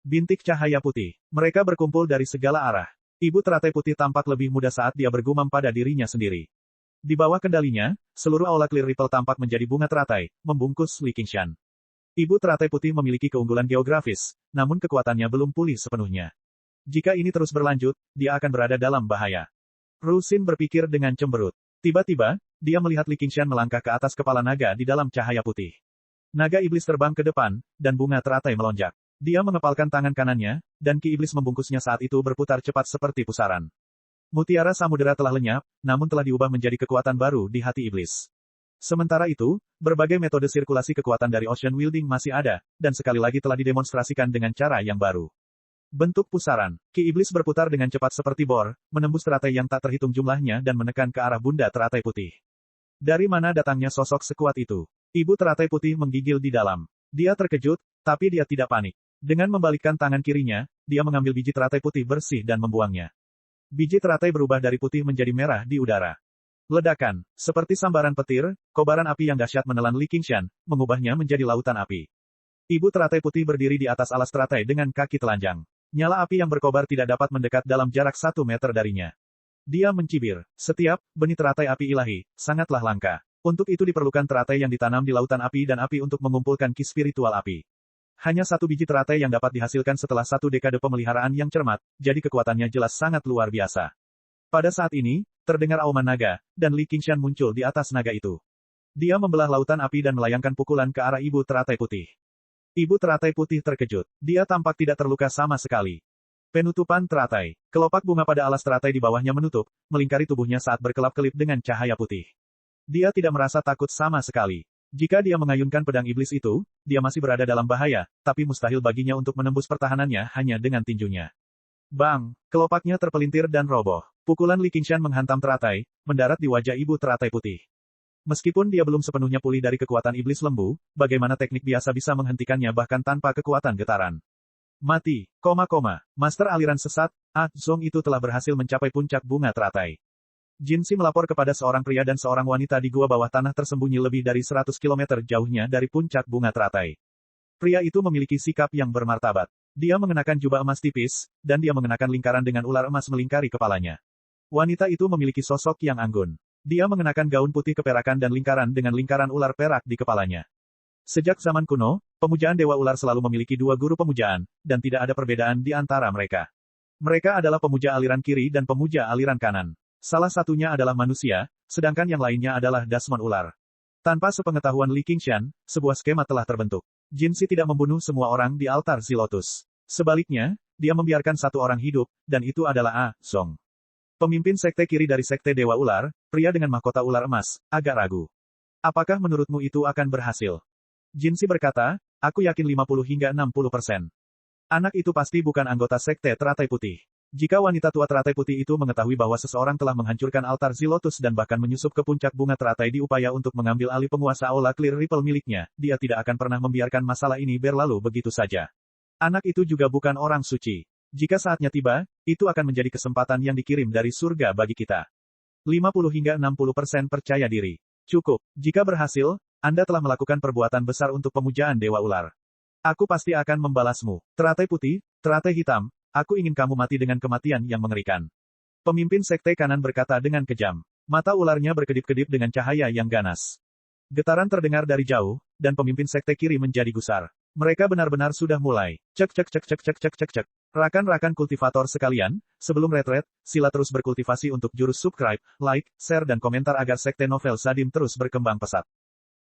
Bintik cahaya putih. Mereka berkumpul dari segala arah. Ibu teratai putih tampak lebih muda saat dia bergumam pada dirinya sendiri. Di bawah kendalinya, seluruh aula Clear Ripple tampak menjadi bunga teratai, membungkus Li Qingshan. Ibu teratai putih memiliki keunggulan geografis, namun kekuatannya belum pulih sepenuhnya. Jika ini terus berlanjut, dia akan berada dalam bahaya. Rusin berpikir dengan cemberut. Tiba-tiba, dia melihat Li Qingshan melangkah ke atas kepala naga di dalam cahaya putih. Naga iblis terbang ke depan, dan bunga teratai melonjak. Dia mengepalkan tangan kanannya, dan Ki iblis membungkusnya saat itu berputar cepat seperti pusaran. Mutiara samudera telah lenyap, namun telah diubah menjadi kekuatan baru di hati iblis. Sementara itu, berbagai metode sirkulasi kekuatan dari Ocean Wielding masih ada, dan sekali lagi telah didemonstrasikan dengan cara yang baru. Bentuk pusaran. Ki iblis berputar dengan cepat seperti bor, menembus teratai yang tak terhitung jumlahnya dan menekan ke arah bunda teratai putih. Dari mana datangnya sosok sekuat itu? Ibu teratai putih menggigil di dalam. Dia terkejut, tapi dia tidak panik. Dengan membalikkan tangan kirinya, dia mengambil biji teratai putih bersih dan membuangnya. Biji teratai berubah dari putih menjadi merah di udara. Ledakan. Seperti sambaran petir, kobaran api yang dahsyat menelan Li Qingshan, mengubahnya menjadi lautan api. Ibu teratai putih berdiri di atas alas teratai dengan kaki telanjang. Nyala api yang berkobar tidak dapat mendekat dalam jarak 1 meter darinya. Dia mencibir. Setiap benih teratai api ilahi, sangatlah langka. Untuk itu diperlukan teratai yang ditanam di lautan api dan api untuk mengumpulkan ki spiritual api. Hanya 1 biji teratai yang dapat dihasilkan setelah 1 dekade pemeliharaan yang cermat, jadi kekuatannya jelas sangat luar biasa. Pada saat ini, terdengar auman naga, dan Li Qingshan muncul di atas naga itu. Dia membelah lautan api dan melayangkan pukulan ke arah ibu teratai putih. Ibu teratai putih terkejut. Dia tampak tidak terluka sama sekali. Penutupan teratai. Kelopak bunga pada alas teratai di bawahnya menutup, melingkari tubuhnya saat berkelap-kelip dengan cahaya putih. Dia tidak merasa takut sama sekali. Jika dia mengayunkan pedang iblis itu, dia masih berada dalam bahaya, tapi mustahil baginya untuk menembus pertahanannya hanya dengan tinjunya. Bang! Kelopaknya terpelintir dan roboh. Pukulan Li Qingshan menghantam teratai, mendarat di wajah ibu teratai putih. Meskipun dia belum sepenuhnya pulih dari kekuatan iblis lembu, bagaimana teknik biasa bisa menghentikannya bahkan tanpa kekuatan getaran. Mati, Master aliran sesat, Zong itu telah berhasil mencapai puncak bunga teratai. Jinsi melapor kepada seorang pria dan seorang wanita di gua bawah tanah tersembunyi lebih dari 100 km jauhnya dari puncak bunga teratai. Pria itu memiliki sikap yang bermartabat. Dia mengenakan jubah emas tipis, dan dia mengenakan lingkaran dengan ular emas melingkari kepalanya. Wanita itu memiliki sosok yang anggun. Dia mengenakan gaun putih keperakan dan lingkaran dengan lingkaran ular perak di kepalanya. Sejak zaman kuno, pemujaan Dewa Ular selalu memiliki 2 guru pemujaan, dan tidak ada perbedaan di antara mereka. Mereka adalah pemuja aliran kiri dan pemuja aliran kanan. Salah satunya adalah manusia, sedangkan yang lainnya adalah Dasmon Ular. Tanpa sepengetahuan Li Qingshan, sebuah skema telah terbentuk. Jinsi tidak membunuh semua orang di altar Zilotus. Sebaliknya, dia membiarkan 1 orang hidup, dan itu adalah Zong. Pemimpin sekte kiri dari sekte Dewa Ular, pria dengan mahkota ular emas, agak ragu. Apakah menurutmu itu akan berhasil? Jinsi berkata, aku yakin 50 hingga 60%. Anak itu pasti bukan anggota sekte teratai putih. Jika wanita tua teratai putih itu mengetahui bahwa seseorang telah menghancurkan altar Zilotus dan bahkan menyusup ke puncak bunga teratai di upaya untuk mengambil alih penguasa aula Clear Ripple miliknya, dia tidak akan pernah membiarkan masalah ini berlalu begitu saja. Anak itu juga bukan orang suci. Jika saatnya tiba, itu akan menjadi kesempatan yang dikirim dari surga bagi kita. 50 hingga 60% percaya diri. Cukup. Jika berhasil, Anda telah melakukan perbuatan besar untuk pemujaan Dewa Ular. Aku pasti akan membalasmu. Teratai putih, teratai hitam, aku ingin kamu mati dengan kematian yang mengerikan. Pemimpin sekte kanan berkata dengan kejam. Mata ularnya berkedip-kedip dengan cahaya yang ganas. Getaran terdengar dari jauh, dan pemimpin sekte kiri menjadi gusar. Mereka benar-benar sudah mulai. Cek. Rakan-rakan kultivator sekalian, sebelum retret, sila terus berkultivasi untuk jurus subscribe, like, share dan komentar agar sekte novel Sadim terus berkembang pesat.